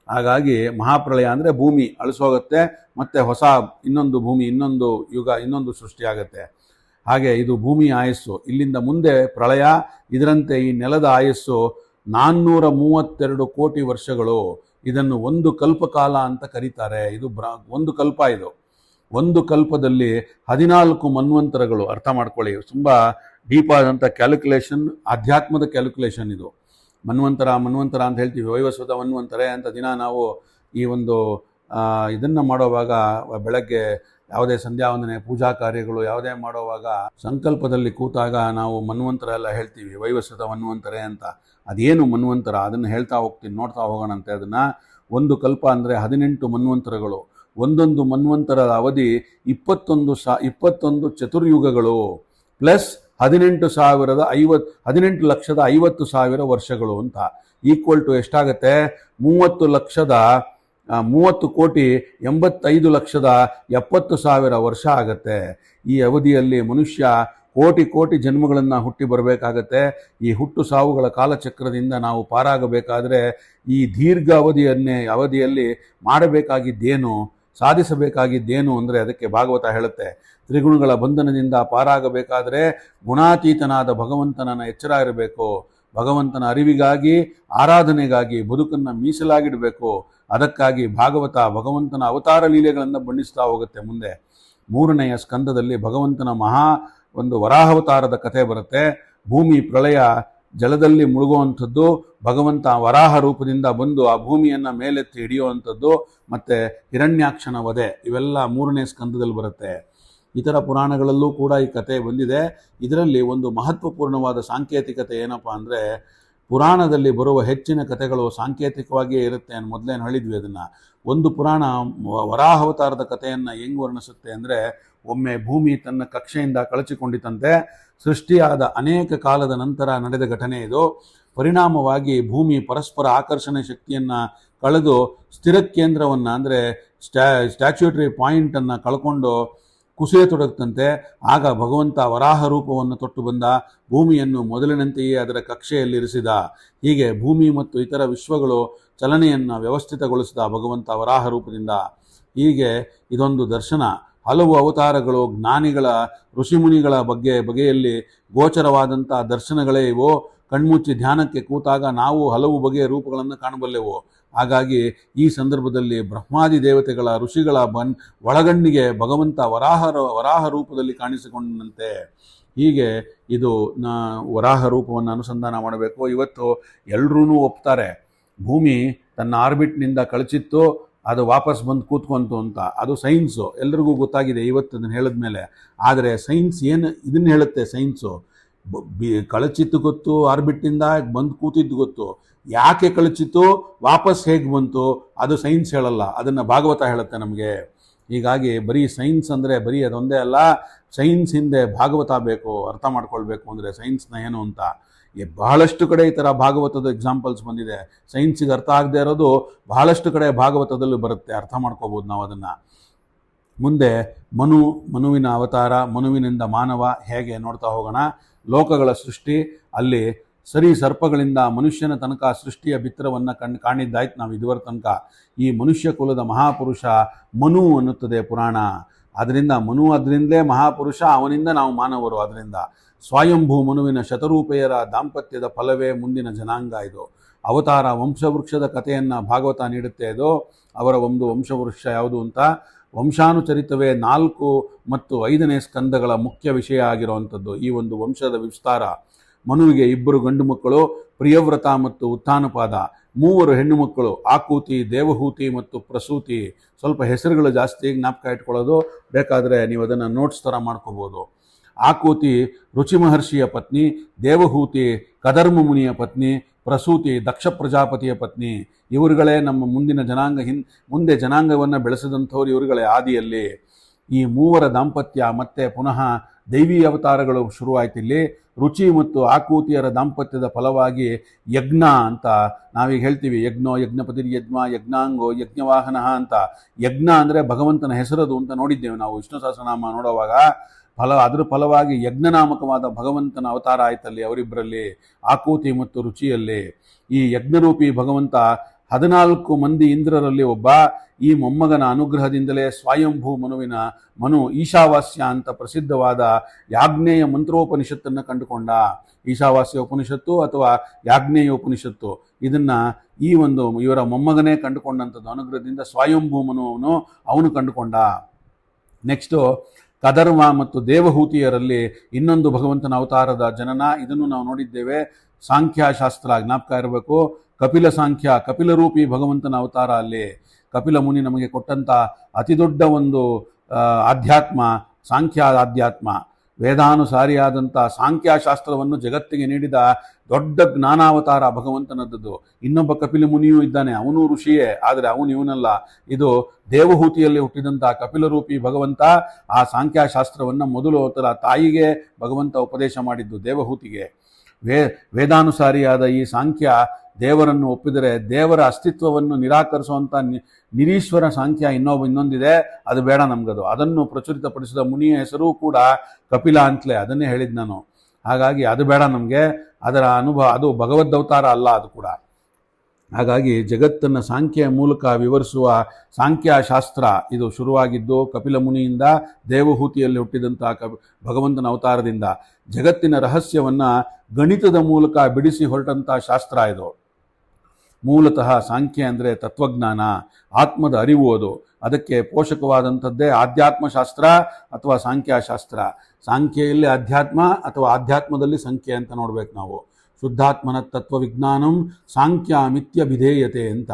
Speaker 1: ಹಾಗಾಗಿ ಮಹಾಪ್ರಳಯ ಅಂದರೆ ಭೂಮಿ ಅಳಿಸೋಗುತ್ತೆ, ಮತ್ತು ಹೊಸ ಇನ್ನೊಂದು ಭೂಮಿ, ಇನ್ನೊಂದು ಯುಗ, ಇನ್ನೊಂದು ಸೃಷ್ಟಿಯಾಗತ್ತೆ. ಹಾಗೆ ಇದು ಭೂಮಿಯ ಆಯಸ್ಸು. ಇಲ್ಲಿಂದ ಮುಂದೆ ಪ್ರಳಯ. ಇದರಂತೆ ಈ ನೆಲದ ಆಯಸ್ಸು 432 ಕೋಟಿ ವರ್ಷಗಳು. ಇದನ್ನು ಒಂದು ಕಲ್ಪಕಾಲ ಅಂತ ಕರೀತಾರೆ. ಇದು ಒಂದು ಕಲ್ಪ. ಇದು ಒಂದು ಕಲ್ಪದಲ್ಲಿ 14 ಮನ್ವಂತರಗಳು. ಅರ್ಥ ಮಾಡ್ಕೊಳ್ಳಿ, ತುಂಬ ಡೀಪ್ ಆದಂಥ ಕ್ಯಾಲ್ಕುಲೇಷನ್, ಆಧ್ಯಾತ್ಮದ ಕ್ಯಾಲ್ಕುಲೇಷನ್ ಇದು. ಮನ್ವಂತರ ಅಂತ ಹೇಳ್ತೀವಿ, ವೈವಸ್ವತ ಮನ್ವಂತರೆ ಅಂತ ದಿನ ನಾವು ಈ ಒಂದು ಇದನ್ನು ಮಾಡೋವಾಗ, ಬೆಳಗ್ಗೆ ಯಾವುದೇ ಸಂಧ್ಯಾ ವಂದನೆ, ಪೂಜಾ ಕಾರ್ಯಗಳು ಯಾವುದೇ ಮಾಡೋವಾಗ ಸಂಕಲ್ಪದಲ್ಲಿ ಕೂತಾಗ ನಾವು ಮನ್ವಂತರ ಎಲ್ಲ ಹೇಳ್ತೀವಿ, ವೈವಸ್ವತ ಮನ್ವಂತರೆ ಅಂತ. ಅದೇನು ಮನ್ವಂತರ, ಅದನ್ನು ಹೇಳ್ತಾ ಹೋಗ್ತೀನಿ, ನೋಡ್ತಾ ಹೋಗೋಣಂತೆ. ಅದನ್ನು ಒಂದು ಕಲ್ಪ ಅಂದರೆ 18 ಮನ್ವಂತರಗಳು. ಒಂದೊಂದು ಮನ್ವಂತರದ ಅವಧಿ 21 ಚತುರ್ಯುಗಗಳು ಪ್ಲಸ್ 18,50,000 ವರ್ಷಗಳು ಅಂತ. ಈಕ್ವಲ್ ಟು ಎಷ್ಟಾಗತ್ತೆ, 30,85,70,000 ವರ್ಷ ಆಗತ್ತೆ. ಈ ಅವಧಿಯಲ್ಲಿ ಮನುಷ್ಯ ಕೋಟಿ ಜನ್ಮಗಳನ್ನು ಹುಟ್ಟಿ ಬರಬೇಕಾಗತ್ತೆ. ಈ ಹುಟ್ಟು ಸಾವುಗಳ ಕಾಲಚಕ್ರದಿಂದ ನಾವು ಪಾರಾಗಬೇಕಾದ್ರೆ ಈ ದೀರ್ಘ ಅವಧಿಯಲ್ಲಿ ಮಾಡಬೇಕಾಗಿದ್ದೇನು, ಸಾಧಿಸಬೇಕಾಗಿದ್ದೇನು ಅಂದರೆ ಅದಕ್ಕೆ ಭಾಗವತ ಹೇಳುತ್ತೆ. ತ್ರಿಗುಣಗಳ ಬಂಧನದಿಂದ ಪಾರಾಗಬೇಕಾದ್ರೆ ಗುಣಾತೀತನಾದ ಭಗವಂತನನ್ನ ಎಚ್ಚರ ಇರಬೇಕು. ಭಗವಂತನ ಅರಿವಿಗಾಗಿ, ಆರಾಧನೆಗಾಗಿ ಬದುಕನ್ನು ಮೀಸಲಾಗಿಡಬೇಕು. ಅದಕ್ಕಾಗಿ ಭಾಗವತ ಭಗವಂತನ ಅವತಾರ ಲೀಲೆಗಳನ್ನು ಬಣ್ಣಿಸ್ತಾ ಹೋಗುತ್ತೆ. ಮುಂದೆ 3ನೆಯ ಸ್ಕಂದದಲ್ಲಿ ಭಗವಂತನ ಒಂದು ವರಾಹಾವತಾರದ ಕಥೆ ಬರುತ್ತೆ. ಭೂಮಿ ಪ್ರಳಯ, ಜಲದಲ್ಲಿ ಮುಳುಗುವಂಥದ್ದು, ಭಗವಂತ ವರಾಹ ರೂಪದಿಂದ ಬಂದು ಆ ಭೂಮಿಯನ್ನು ಮೇಲೆತ್ತಿ ಹಿಡಿಯುವಂಥದ್ದು, ಮತ್ತು ಹಿರಣ್ಯಾಕ್ಷನ ವಧೆ, ಇವೆಲ್ಲ 3ನೇ ಸ್ಕಂದದಲ್ಲಿ ಬರುತ್ತೆ. ಇತರ ಪುರಾಣಗಳಲ್ಲೂ ಕೂಡ ಈ ಕಥೆ ಬಂದಿದೆ. ಇದರಲ್ಲಿ ಒಂದು ಮಹತ್ವಪೂರ್ಣವಾದ ಸಾಂಕೇತಿಕತೆ ಏನಪ್ಪ ಅಂದರೆ, ಪುರಾಣದಲ್ಲಿ ಬರುವ ಹೆಚ್ಚಿನ ಕಥೆಗಳು ಸಾಂಕೇತಿಕವಾಗಿಯೇ ಇರುತ್ತೆ ಅಂತ ಮೊದಲೇನು ಹೇಳಿದ್ವಿ. ಅದನ್ನು ಒಂದು ಪುರಾಣ ವರಾಹಾವತಾರದ ಕಥೆಯನ್ನು ಹೆಂಗೆ ವರ್ಣಿಸುತ್ತೆ ಅಂದರೆ, ಒಮ್ಮೆ ಭೂಮಿ ತನ್ನ ಕಕ್ಷೆಯಿಂದ ಕಳಚಿಕೊಂಡಿತಂತೆ. ಸೃಷ್ಟಿಯಾದ ಅನೇಕ ಕಾಲದ ನಂತರ ನಡೆದ ಘಟನೆ ಇದು. ಪರಿಣಾಮವಾಗಿ ಭೂಮಿ ಪರಸ್ಪರ ಆಕರ್ಷಣೆ ಶಕ್ತಿಯನ್ನು ಕಳೆದು ಸ್ಥಿರ ಕೇಂದ್ರವನ್ನು ಅಂದರೆ ಸ್ಟ್ಯಾಚ್ಯೂಟರಿ ಪಾಯಿಂಟನ್ನು ಕಳ್ಕೊಂಡು ಕುಸಿಯತೊಡಗುತ್ತಂತೆ. ಆಗ ಭಗವಂತ ವರಾಹ ರೂಪವನ್ನು ತೊಟ್ಟು ಬಂದ, ಭೂಮಿಯನ್ನು ಮೊದಲಿನಂತೆಯೇ ಅದರ ಕಕ್ಷೆಯಲ್ಲಿರಿಸಿದ. ಹೀಗೆ ಭೂಮಿ ಮತ್ತು ಇತರ ವಿಶ್ವಗಳು ಚಲನೆಯನ್ನು ವ್ಯವಸ್ಥಿತಗೊಳಿಸಿದ ಭಗವಂತ ವರಾಹ ರೂಪದಿಂದ. ಹೀಗೆ ಇದೊಂದು ದರ್ಶನ. ಹಲವು ಅವತಾರಗಳು, ಜ್ಞಾನಿಗಳ, ಋಷಿಮುನಿಗಳ ಬಗೆಯಲ್ಲಿ ಗೋಚರವಾದಂಥ ದರ್ಶನಗಳೇ ಇವು. ಕಣ್ಮುಚ್ಚಿ ಧ್ಯಾನಕ್ಕೆ ಕೂತಾಗ ನಾವು ಹಲವು ಬಗೆಯ ರೂಪಗಳನ್ನು ಕಾಣಬಲ್ಲೆವು. ಹಾಗಾಗಿ ಈ ಸಂದರ್ಭದಲ್ಲಿ ಬ್ರಹ್ಮಾದಿ ದೇವತೆಗಳ ಋಷಿಗಳ ಒಳಗಣ್ಣಿಗೆ ಭಗವಂತ ವರಾಹ ರೂಪದಲ್ಲಿ ಕಾಣಿಸಿಕೊಂಡಂತೆ. ಹೀಗೆ ಇದು ವರಾಹ ರೂಪವನ್ನು ಅನುಸಂಧಾನ ಮಾಡಬೇಕು. ಇವತ್ತು ಎಲ್ಲರೂ ಒಪ್ತಾರೆ ಭೂಮಿ ತನ್ನ ಆರ್ಬಿಟ್ನಿಂದ ಕಳಚಿತ್ತು, ಅದು ವಾಪಸ್ ಬಂದು ಕೂತ್ಕೊಂತು ಅಂತ. ಅದು ಸೈನ್ಸು, ಎಲ್ರಿಗೂ ಗೊತ್ತಾಗಿದೆ ಇವತ್ತು ಅದನ್ನು ಹೇಳಿದ ಮೇಲೆ. ಆದರೆ ಸೈನ್ಸ್ ಏನು ಇದನ್ನು ಹೇಳುತ್ತೆ? ಸೈನ್ಸು ಕಳಚಿತ್ತು ಗೊತ್ತು, ಆರ್ಬಿಟ್ಟಿಂದ ಬಂದು ಕೂತಿದ್ದು ಗೊತ್ತು, ಯಾಕೆ ಕಳಚಿತ್ತು, ವಾಪಸ್ ಹೇಗೆ ಬಂತು, ಅದು ಸೈನ್ಸ್ ಹೇಳಲ್ಲ, ಅದನ್ನು ಭಾಗವತ ಹೇಳುತ್ತೆ ನಮಗೆ. ಹೀಗಾಗಿ ಬರೀ ಸೈನ್ಸ್ ಅಂದರೆ ಬರೀ ಅದೊಂದೇ ಅಲ್ಲ, ಸೈನ್ಸ್ ಹಿಂದೆ ಭಾಗವತ ಬೇಕು, ಅರ್ಥ ಮಾಡ್ಕೊಳ್ಬೇಕು ಅಂದರೆ ಸೈನ್ಸ್ನ ಏನು ಅಂತ. ಬಹಳಷ್ಟು ಕಡೆ ಈ ಥರ ಭಾಗವತದ ಎಕ್ಸಾಂಪಲ್ಸ್ ಬಂದಿದೆ. ಸೈನ್ಸಿಗೆ ಅರ್ಥ ಆಗದೆ ಇರೋದು ಬಹಳಷ್ಟು ಕಡೆ ಭಾಗವತದಲ್ಲೂ ಬರುತ್ತೆ, ಅರ್ಥ ಮಾಡ್ಕೋಬೋದು ನಾವು ಅದನ್ನು. ಮುಂದೆ ಮನುವಿನ ಅವತಾರ, ಮನುವಿನಿಂದ ಮಾನವ, ಹೇಗೆ ನೋಡ್ತಾ ಹೋಗೋಣ. ಲೋಕಗಳ ಸೃಷ್ಟಿ, ಅಲ್ಲಿ ಸರಿ ಸರ್ಪಗಳಿಂದ ಮನುಷ್ಯನ ತನಕ ಸೃಷ್ಟಿಯ ಬಿತ್ತರವನ್ನು ಕಾಣಿದ್ದಾಯ್ತು ನಾವು ಇದುವರ ತನಕ. ಈ ಮನುಷ್ಯ ಕುಲದ ಮಹಾಪುರುಷ ಮನು ಅನ್ನುತ್ತದೆ ಪುರಾಣ. ಅದರಿಂದ ಅದರಿಂದಲೇ ಮಹಾಪುರುಷ, ಅವನಿಂದ ನಾವು ಮಾನವರು. ಅದರಿಂದ ಸ್ವಯಂಭೂ ಮನುವಿನ ಶತರೂಪೆಯರ ದಾಂಪತ್ಯದ ಫಲವೇ ಮುಂದಿನ ಜನಾಂಗ. ಇದು ಅವತಾರ ವಂಶವೃಕ್ಷದ ಕಥೆಯನ್ನು ಭಾಗವತ ನೀಡುತ್ತೆ. ಇದು ಅವರ ಒಂದು ವಂಶವೃಕ್ಷ ಯಾವುದು ಅಂತ. ವಂಶಾನುಚರಿತವೇ 4 ಮತ್ತು 5ನೇ ಸ್ಕಂದಗಳ ಮುಖ್ಯ ವಿಷಯ ಆಗಿರುವಂಥದ್ದು ಈ ಒಂದು ವಂಶದ ವಿಸ್ತಾರ. ಮನುವಿಗೆ 2 ಗಂಡು ಮಕ್ಕಳು, ಪ್ರಿಯವ್ರತ ಮತ್ತು ಉತ್ಥಾನಪಾದ. 3 ಹೆಣ್ಣು ಮಕ್ಕಳು, ಆಕೂತಿ, ದೇವಹೂತಿ ಮತ್ತು ಪ್ರಸೂತಿ. ಸ್ವಲ್ಪ ಹೆಸರುಗಳು ಜಾಸ್ತಿ, ಜ್ಞಾಪಕ ಇಟ್ಕೊಳ್ಳೋದು, ಬೇಕಾದರೆ ನೀವು ಅದನ್ನು ನೋಟ್ಸ್ ಥರ ಮಾಡ್ಕೋಬೋದು. ಆಕೂತಿ ರುಚಿ ಮಹರ್ಷಿಯ ಪತ್ನಿ, ದೇವಹೂತಿ ಕದರ್ಮ ಮುನಿಯ ಪತ್ನಿ, ಪ್ರಸೂತಿ ದಕ್ಷ ಪ್ರಜಾಪತಿಯ ಪತ್ನಿ. ಇವರುಗಳೇ ನಮ್ಮ ಮುಂದಿನ ಮುಂದೆ ಜನಾಂಗವನ್ನು ಬೆಳೆಸಿದಂಥವ್ರು ಇವರುಗಳೇ ಆದಿಯಲ್ಲಿ. ಈ 3 ದಾಂಪತ್ಯ ಮತ್ತೆ ಪುನಃ ದೈವಿ ಅವತಾರಗಳು ಶುರುವಾಯ್ತಿಲ್ಲಿ. ರುಚಿ ಮತ್ತು ಆಕೂತಿಯರ ದಾಂಪತ್ಯದ ಫಲವಾಗಿ ಯಜ್ಞ ಅಂತ ನಾವೀಗ ಹೇಳ್ತೀವಿ. ಯಜ್ಞೋ ಯಜ್ಞಪತಿರ್ ಯಜ್ಞ, ಯಜ್ಞಾಂಗೋ ಯಜ್ಞವಾಹನ ಅಂತ. ಯಜ್ಞ ಅಂದರೆ ಭಗವಂತನ ಹೆಸರದು ಅಂತ ನೋಡಿದ್ದೇವೆ ನಾವು ವಿಷ್ಣು ಸಹಸ್ರನಾಮ ನೋಡುವಾಗ. ಅದರ ಫಲವಾಗಿ ಯಜ್ಞನಾಮಕವಾದ ಭಗವಂತನ ಅವತಾರ ಆಯ್ತಲ್ಲಿ ಅವರಿಬ್ಬರಲ್ಲಿ, ಆಕೂತಿ ಮತ್ತು ರುಚಿಯಲ್ಲಿ. ಈ ಯಜ್ಞರೂಪಿ ಭಗವಂತ 14 ಮಂದಿ ಇಂದ್ರರಲ್ಲಿ ಒಬ್ಬ. ಈ ಮೊಮ್ಮಗನ ಅನುಗ್ರಹದಿಂದಲೇ ಸ್ವಯಂಭೂ ಮನು ಈಶಾವಾಸ್ಯ ಅಂತ ಪ್ರಸಿದ್ಧವಾದ ಯಾಜ್ಞೇಯ ಮಂತ್ರೋಪನಿಷತ್ತನ್ನು ಕಂಡುಕೊಂಡ. ಈಶಾವಾಸ್ಯ ಉಪನಿಷತ್ತು ಅಥವಾ ಯಾಜ್ಞೇಯ ಉಪನಿಷತ್ತು, ಇದನ್ನು ಇವರ ಮೊಮ್ಮಗನೇ ಕಂಡುಕೊಂಡಂಥದ್ದು. ಅನುಗ್ರಹದಿಂದ ಸ್ವಯಂಭೂ ಅವನು ಕಂಡುಕೊಂಡ. ನೆಕ್ಸ್ಟು ಕದರ್ಮ ಮತ್ತು ದೇವಹೂತಿಯರಲ್ಲಿ ಇನ್ನೊಂದು ಭಗವಂತನ ಅವತಾರದ ಜನನ. ಇದನ್ನು ನಾವು ನೋಡಿದ್ದೇವೆ. ಸಾಂಖ್ಯಶಾಸ್ತ್ರ ಜ್ಞಾಪಕ ಇರಬೇಕು. ಕಪಿಲ ಸಾಂಖ್ಯ, ಕಪಿಲರೂಪಿ ಭಗವಂತನ ಅವತಾರ ಅಲ್ಲಿ. ಕಪಿಲ ಮುನಿ ನಮಗೆ ಕೊಟ್ಟಂಥ ಅತಿ ದೊಡ್ಡ ಒಂದು ಆಧ್ಯಾತ್ಮ ಸಾಂಖ್ಯ ಆಧ್ಯಾತ್ಮ. ವೇದಾನುಸಾರಿಯಾದಂಥ ಸಾಂಖ್ಯಶಾಸ್ತ್ರವನ್ನು ಜಗತ್ತಿಗೆ ನೀಡಿದ ದೊಡ್ಡ ಜ್ಞಾನಾವತಾರ ಭಗವಂತನದ್ದು. ಇನ್ನೊಬ್ಬ ಕಪಿಲ ಮುನಿಯೂ ಇದ್ದಾನೆ, ಅವನು ಋಷಿಯೇ, ಆದರೆ ಇವನಲ್ಲ. ಇದು ದೇವಹೂತಿಯಲ್ಲಿ ಹುಟ್ಟಿದಂಥ ಕಪಿಲರೂಪಿ ಭಗವಂತ ಆ ಸಾಂಖ್ಯಶಾಸ್ತ್ರವನ್ನು ಮೊದಲು ತಾಯಿಗೆ ಭಗವಂತ ಉಪದೇಶ ಮಾಡಿದ್ದು, ದೇವಹೂತಿಗೆ. ವೇದಾನುಸಾರಿಯಾದ ಈ ಸಾಂಖ್ಯ ದೇವರನ್ನು ಒಪ್ಪಿದರೆ ದೇವರ ಅಸ್ತಿತ್ವವನ್ನು ನಿರಾಕರಿಸುವಂಥ ನಿರೀಶ್ವರ ಸಾಂಖ್ಯ ಇನ್ನೊಂದಿದೆ, ಅದು ಬೇಡ ನಮಗದು. ಅದನ್ನು ಪ್ರಚುರಿತಪಡಿಸಿದ ಮುನಿಯ ಹೆಸರು ಕೂಡ ಕಪಿಲ ಅಂತಲೇ, ಅದನ್ನೇ ಹೇಳಿದ್ದು ನಾನು. ಹಾಗಾಗಿ ಅದು ಬೇಡ ನಮಗೆ, ಅದರ ಅನುಭವ, ಅದು ಭಗವದ್ದವತಾರ ಅಲ್ಲ ಅದು ಕೂಡ. ಹಾಗಾಗಿ ಜಗತ್ತನ್ನು ಸಾಂಖ್ಯೆಯ ಮೂಲಕ ವಿವರಿಸುವ ಸಾಂಖ್ಯಶಾಸ್ತ್ರ ಇದು ಶುರುವಾಗಿದ್ದು ಕಪಿಲ ಮುನಿಯಿಂದ, ದೇವಹೂತಿಯಲ್ಲಿ ಹುಟ್ಟಿದಂಥ ಭಗವಂತನ ಅವತಾರದಿಂದ. ಜಗತ್ತಿನ ರಹಸ್ಯವನ್ನು ಗಣಿತದ ಮೂಲಕ ಬಿಡಿಸಿ ಹೊರಟಂಥ ಶಾಸ್ತ್ರ ಇದು. ಮೂಲತಃ ಸಾಂಖ್ಯ ಅಂದರೆ ತತ್ವಜ್ಞಾನ, ಆತ್ಮದ ಅರಿವು. ಅದಕ್ಕೆ ಪೋಷಕವಾದಂಥದ್ದೇ ಆಧ್ಯಾತ್ಮಶಾಸ್ತ್ರ ಅಥವಾ ಸಾಂಖ್ಯಶಾಸ್ತ್ರ. ಸಾಂಖ್ಯೆಯಲ್ಲಿ ಅಧ್ಯಾತ್ಮ ಅಥವಾ ಆಧ್ಯಾತ್ಮದಲ್ಲಿ ಸಂಖ್ಯೆ ಅಂತ ನೋಡ್ಬೇಕು ನಾವು. ಶುದ್ಧಾತ್ಮನ ತತ್ವವಿಜ್ಞಾನಂ ಸಾಂಖ್ಯ ಮಿತ್ಯಭಿಧೇಯತೆ ಅಂತ.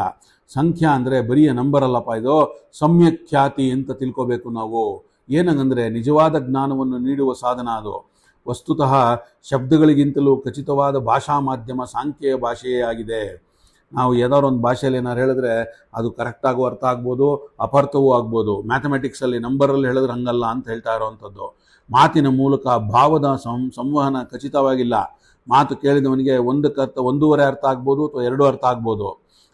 Speaker 1: ಸಂಖ್ಯಾ ಅಂದರೆ ಬರಿಯ ನಂಬರ್ ಅಲ್ಲಪ್ಪ, ಇದು ಸಮ್ಯಕ್ ಖ್ಯಾತಿ ಅಂತ ತಿಳ್ಕೋಬೇಕು ನಾವು. ಏನಂದರೆ ನಿಜವಾದ ಜ್ಞಾನವನ್ನು ನೀಡುವ ಸಾಧನ ಅದು. ವಸ್ತುತಃ ಶಬ್ದಗಳಿಗಿಂತಲೂ ಖಚಿತವಾದ ಭಾಷಾ ಮಾಧ್ಯಮ ಸಾಂಖ್ಯೆಯ ಭಾಷೆಯೇ ಆಗಿದೆ. ನಾವು ಏನಾದ್ರು ಒಂದು ಭಾಷೆಯಲ್ಲಿ ಏನಾರು ಹೇಳಿದ್ರೆ ಅದು ಕರೆಕ್ಟಾಗೂ ಅರ್ಥ ಆಗ್ಬೋದು, ಅಪರ್ಥವೂ ಆಗ್ಬೋದು. ಮ್ಯಾಥಮೆಟಿಕ್ಸಲ್ಲಿ ನಂಬರಲ್ಲಿ ಹೇಳಿದ್ರೆ ಹಂಗಲ್ಲ ಅಂತ ಹೇಳ್ತಾ ಇರೋವಂಥದ್ದು. ಮಾತಿನ ಮೂಲಕ ಭಾವದ ಸಂವಹನ ಖಚಿತವಾಗಿಲ್ಲ. ಮಾತು ಕೇಳಿದವನಿಗೆ ಒಂದೂವರೆ ಅರ್ಥ ಆಗ್ಬೋದು ಅಥವಾ 2 ಅರ್ಥ ಆಗ್ಬೋದು.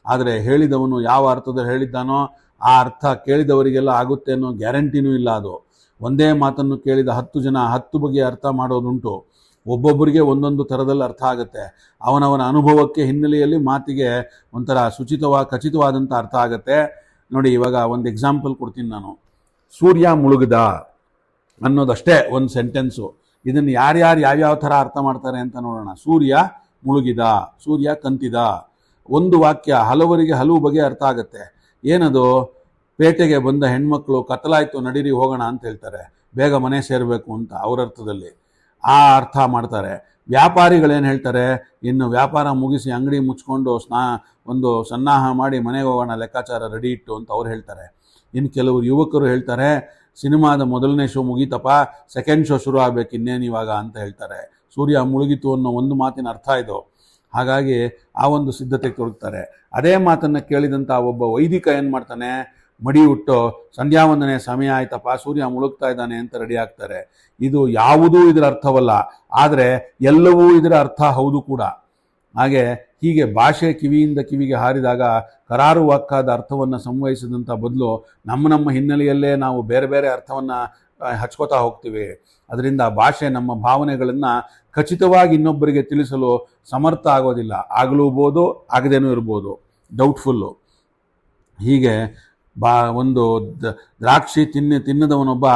Speaker 1: ಆದರೆ ಹೇಳಿದವನು ಯಾವ ಅರ್ಥದಲ್ಲಿ ಹೇಳಿದ್ದಾನೋ ಆ ಅರ್ಥ ಕೇಳಿದವರಿಗೆಲ್ಲ ಆಗುತ್ತೆ ಅನ್ನೋ ಗ್ಯಾರಂಟಿನೂ ಇಲ್ಲ. ಅದು ಒಂದೇ ಮಾತನ್ನು ಕೇಳಿದ 10 ಜನ 10 ಬಗೆಯ ಅರ್ಥ ಮಾಡೋದುಂಟು. ಒಬ್ಬೊಬ್ಬರಿಗೆ ಒಂದೊಂದು ಥರದಲ್ಲಿ ಅರ್ಥ ಆಗುತ್ತೆ. ಅವನವನ ಅನುಭವಕ್ಕೆ ಹಿನ್ನೆಲೆಯಲ್ಲಿ ಮಾತಿಗೆ ಒಂಥರ ಖಚಿತವಾದಂಥ ಅರ್ಥ ಆಗುತ್ತೆ. ನೋಡಿ, ಇವಾಗ ಒಂದು ಎಕ್ಸಾಂಪಲ್ ಕೊಡ್ತೀನಿ ನಾನು. ಸೂರ್ಯ ಮುಳುಗಿದ ಅನ್ನೋದಷ್ಟೇ ಒಂದು ಸೆಂಟೆನ್ಸು. ಇದನ್ನು ಯಾರ್ಯಾರು ಯಾವ್ಯಾವ ಥರ ಅರ್ಥ ಮಾಡ್ತಾರೆ ಅಂತ ನೋಡೋಣ. ಸೂರ್ಯ ಮುಳುಗಿದ, ಸೂರ್ಯ ಕಂತಿದ. ಒಂದು ವಾಕ್ಯ ಹಲವರಿಗೆ ಹಲವು ಬಗೆ ಅರ್ಥ ಆಗುತ್ತೆ. ಏನದು? ಪೇಟೆಗೆ ಬಂದ ಹೆಣ್ಮಕ್ಳು ಕತ್ತಲಾಯ್ತು ನಡೀರಿ ಹೋಗೋಣ ಅಂತ ಹೇಳ್ತಾರೆ, ಬೇಗ ಮನೆ ಸೇರಬೇಕು ಅಂತ ಅವ್ರ ಅರ್ಥದಲ್ಲಿ ಆ ಅರ್ಥ ಮಾಡ್ತಾರೆ. ವ್ಯಾಪಾರಿಗಳೇನು ಹೇಳ್ತಾರೆ? ಇನ್ನು ವ್ಯಾಪಾರ ಮುಗಿಸಿ ಅಂಗಡಿ ಮುಚ್ಕೊಂಡು ಒಂದು ಸನ್ನಾಹ ಮಾಡಿ ಮನೆಗೆ ಹೋಗೋಣ ಲೆಕ್ಕಾಚಾರ ರೆಡಿ ಇಟ್ಟು ಅಂತ ಅವ್ರು ಹೇಳ್ತಾರೆ. ಇನ್ನು ಕೆಲವರು ಯುವಕರು ಹೇಳ್ತಾರೆ, ಸಿನಿಮಾದ ಮೊದಲನೇ ಶೋ ಮುಗೀತಪ್ಪ, ಸೆಕೆಂಡ್ ಶೋ ಶುರು ಆಗಬೇಕು ಇನ್ನೇನು ಇವಾಗ ಅಂತ ಹೇಳ್ತಾರೆ. ಸೂರ್ಯ ಮುಳುಗಿತು ಅನ್ನೋ ಒಂದು ಮಾತಿನ ಅರ್ಥ ಇದು. ಹಾಗಾಗಿ ಆ ಒಂದು ಸಿದ್ಧತೆ ತೊಡಗ್ತಾರೆ. ಅದೇ ಮಾತನ್ನು ಕೇಳಿದಂಥ ಒಬ್ಬ ವೈದಿಕ ಏನು ಮಾಡ್ತಾನೆ, ಮಡಿ ಹುಟ್ಟು ಸಂಧ್ಯಾವಂದನೆ ಸಮಯ ಆಯ್ತಪ್ಪ, ಸೂರ್ಯ ಮುಳುಗ್ತಾ ಇದ್ದಾನೆ ಅಂತ ರೆಡಿ ಆಗ್ತಾರೆ. ಇದು ಯಾವುದೂ ಇದರ ಅರ್ಥವಲ್ಲ, ಆದರೆ ಎಲ್ಲವೂ ಇದರ ಅರ್ಥ ಹೌದು ಕೂಡ. ಹೀಗೆ ಭಾಷೆ ಕಿವಿಯಿಂದ ಕಿವಿಗೆ ಹಾರಿದಾಗ ಕರಾರುವಾಕ್ಕಾದ ಅರ್ಥವನ್ನು ಸಂವಹಿಸಿದಂಥ ಬದಲು ನಮ್ಮ ಹಿನ್ನೆಲೆಯಲ್ಲೇ ನಾವು ಬೇರೆ ಬೇರೆ ಅರ್ಥವನ್ನು ಹಚ್ಕೋತಾ ಹೋಗ್ತೀವಿ. ಅದರಿಂದ ಭಾಷೆ ನಮ್ಮ ಭಾವನೆಗಳನ್ನು ಖಚಿತವಾಗಿ ಇನ್ನೊಬ್ಬರಿಗೆ ತಿಳಿಸಲು ಸಮರ್ಥ ಆಗೋದಿಲ್ಲ. ಆಗಲೂಬೋದು, ಆಗದೇನೂ ಇರ್ಬೋದು, ಡೌಟ್ಫುಲ್ಲು. ಹೀಗೆ ಒಂದು ದ್ರಾಕ್ಷಿ ತಿನ್ನದವನೊಬ್ಬ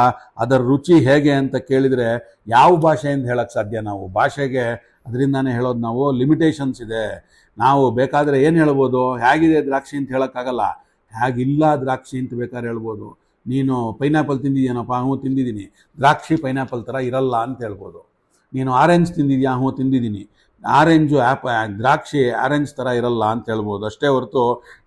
Speaker 1: ಅದರ ರುಚಿ ಹೇಗೆ ಅಂತ ಕೇಳಿದರೆ ಯಾವ ಭಾಷೆಯಿಂದ ಹೇಳಕ್ಕೆ ಸಾಧ್ಯ? ನಾವು ಭಾಷೆಗೆ ಅದರಿಂದಾನೇ ಹೇಳೋದು. ನಾವು ಲಿಮಿಟೇಷನ್ಸ್ ಇದೆ. ನಾವು ಬೇಕಾದರೆ ಏನು ಹೇಳ್ಬೋದು, ಹೇಗಿದೆ ದ್ರಾಕ್ಷಿ ಅಂತ ಹೇಳೋಕ್ಕಾಗಲ್ಲ. ಹೇಗಿಲ್ಲ ದ್ರಾಕ್ಷಿ ಅಂತ ಬೇಕಾದ್ರೆ ಹೇಳ್ಬೋದು. ನೀನು ಪೈನಾಪಲ್ ತಿಂದಿದ್ದೀನಪ್ಪ, ಹ್ಞೂ ತಿಂದಿದ್ದೀನಿ, ದ್ರಾಕ್ಷಿ ಪೈನಾಪಲ್ ಥರ ಇರಲ್ಲ ಅಂತ ಹೇಳ್ಬೋದು. ನೀನು ಆರೆಂಜ್ ತಿಂದಿದ್ಯಾ? ಹ್ಞೂ ತಿಂದಿದ್ದೀನಿ, ದ್ರಾಕ್ಷಿ ಆರೆಂಜ್ ಥರ ಇರಲ್ಲ ಅಂತ ಹೇಳ್ಬೋದು ಅಷ್ಟೇ ಹೊರತು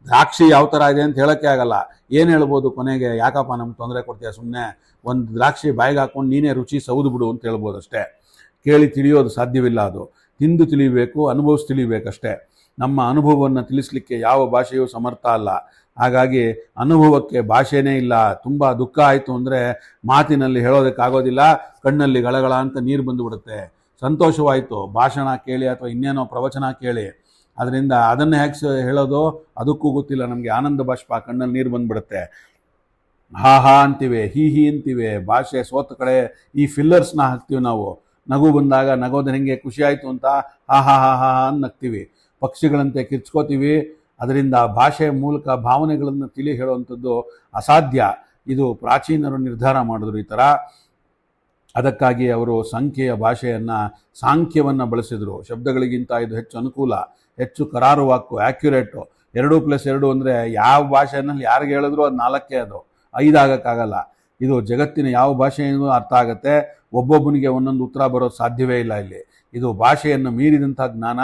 Speaker 1: ದ್ರಾಕ್ಷಿ ಯಾವ ಥರ ಇದೆ ಅಂತ ಹೇಳೋಕ್ಕೆ ಆಗಲ್ಲ. ಏನು ಹೇಳ್ಬೋದು ಕೊನೆಗೆ? ಯಾಕಪ್ಪ ನಮ್ಗೆ ತೊಂದರೆ ಕೊಡ್ತೀಯ, ಸುಮ್ಮನೆ ಒಂದು ದ್ರಾಕ್ಷಿ ಬಾಯಿಗೆ ಹಾಕ್ಕೊಂಡು ನೀನೇ ರುಚಿ ಸೌದು ಬಿಡು ಅಂತ ಹೇಳ್ಬೋದು ಅಷ್ಟೇ. ಕೇಳಿ ತಿಳಿಯೋದು ಸಾಧ್ಯವಿಲ್ಲ. ಅದು ತಿಂದು ತಿಳಿಬೇಕು, ಅನುಭವಿಸಿ ತಿಳಿಬೇಕಷ್ಟೇ. ನಮ್ಮ ಅನುಭವವನ್ನು ತಿಳಿಸ್ಲಿಕ್ಕೆ ಯಾವ ಭಾಷೆಯೂ ಸಮರ್ಥ ಅಲ್ಲ. ಹಾಗಾಗಿ ಅನುಭವಕ್ಕೆ ಭಾಷೆನೇ ಇಲ್ಲ. ತುಂಬ ದುಃಖ ಆಯಿತು ಅಂದರೆ ಮಾತಿನಲ್ಲಿ ಹೇಳೋದಕ್ಕಾಗೋದಿಲ್ಲ, ಕಣ್ಣಲ್ಲಿ ಗಳಗಳ ಅಂತ ನೀರು ಬಂದುಬಿಡುತ್ತೆ. ಸಂತೋಷವಾಯಿತು ಭಾಷಣ ಕೇಳಿ ಅಥವಾ ಇನ್ನೇನೋ ಪ್ರವಚನ ಕೇಳಿ, ಅದರಿಂದ ಅದನ್ನು ಹೇಗೆ ಹೇಳೋದು ಅದಕ್ಕೂ ಗೊತ್ತಿಲ್ಲ. ನಮಗೆ ಆನಂದ ಬಾಷ್ಪ ಕಣ್ಣಲ್ಲಿ ನೀರು ಬಂದುಬಿಡುತ್ತೆ. ಹಾ ಹಾ ಅಂತೀವಿ, ಹಿ ಅಂತೀವಿ. ಭಾಷೆ ಸೋತ ಕಡೆ ಈ ಫಿಲ್ಲರ್ಸ್ನ ಹಾಕ್ತೀವಿ ನಾವು. ನಗು ಬಂದಾಗ ನಗೋದು ಹೆಂಗೆ ಖುಷಿ ಆಯಿತು ಅಂತ ಹಾ ಹಾ ಹಾ ಹಾ ಅಂತ ನಗ್ತೀವಿ, ಪಕ್ಷಿಗಳಂತೆ ಕಿರ್ಚ್ಕೋತೀವಿ. ಅದರಿಂದ ಭಾಷೆಯ ಮೂಲಕ ಭಾವನೆಗಳನ್ನು ತಿಳಿ ಹೇಳುವಂಥದ್ದು ಅಸಾಧ್ಯ. ಇದು ಪ್ರಾಚೀನರು ನಿರ್ಧಾರ ಮಾಡಿದ್ರು ಈ ಥರ. ಅದಕ್ಕಾಗಿ ಅವರು ಸಂಖ್ಯೆಯ ಭಾಷೆಯನ್ನು, ಸಾಂಖ್ಯವನ್ನು ಬಳಸಿದರು. ಶಬ್ದಗಳಿಗಿಂತ ಇದು ಹೆಚ್ಚು ಅನುಕೂಲ, ಹೆಚ್ಚು ಕರಾರುವಾಕ್ಕು, ಆ್ಯಕ್ಯುರೇಟು. 2+2 ಅಂದರೆ ಯಾವ ಭಾಷೆಯಲ್ಲಿ ಯಾರಿಗೆ ಹೇಳಿದ್ರು ಅದು 4 ಅದು 5 ಆಗೋಕ್ಕಾಗಲ್ಲ. ಇದು ಜಗತ್ತಿನ ಯಾವ ಭಾಷೆಯೂ ಅರ್ಥ ಆಗುತ್ತೆ. ಒಬ್ಬೊಬ್ಬನಿಗೆ ಒಂದೊಂದು ಉತ್ತರ ಬರೋದು ಸಾಧ್ಯವೇ ಇಲ್ಲ ಇಲ್ಲಿ. ಇದು ಭಾಷೆಯನ್ನು ಮೀರಿದಂಥ ಜ್ಞಾನ,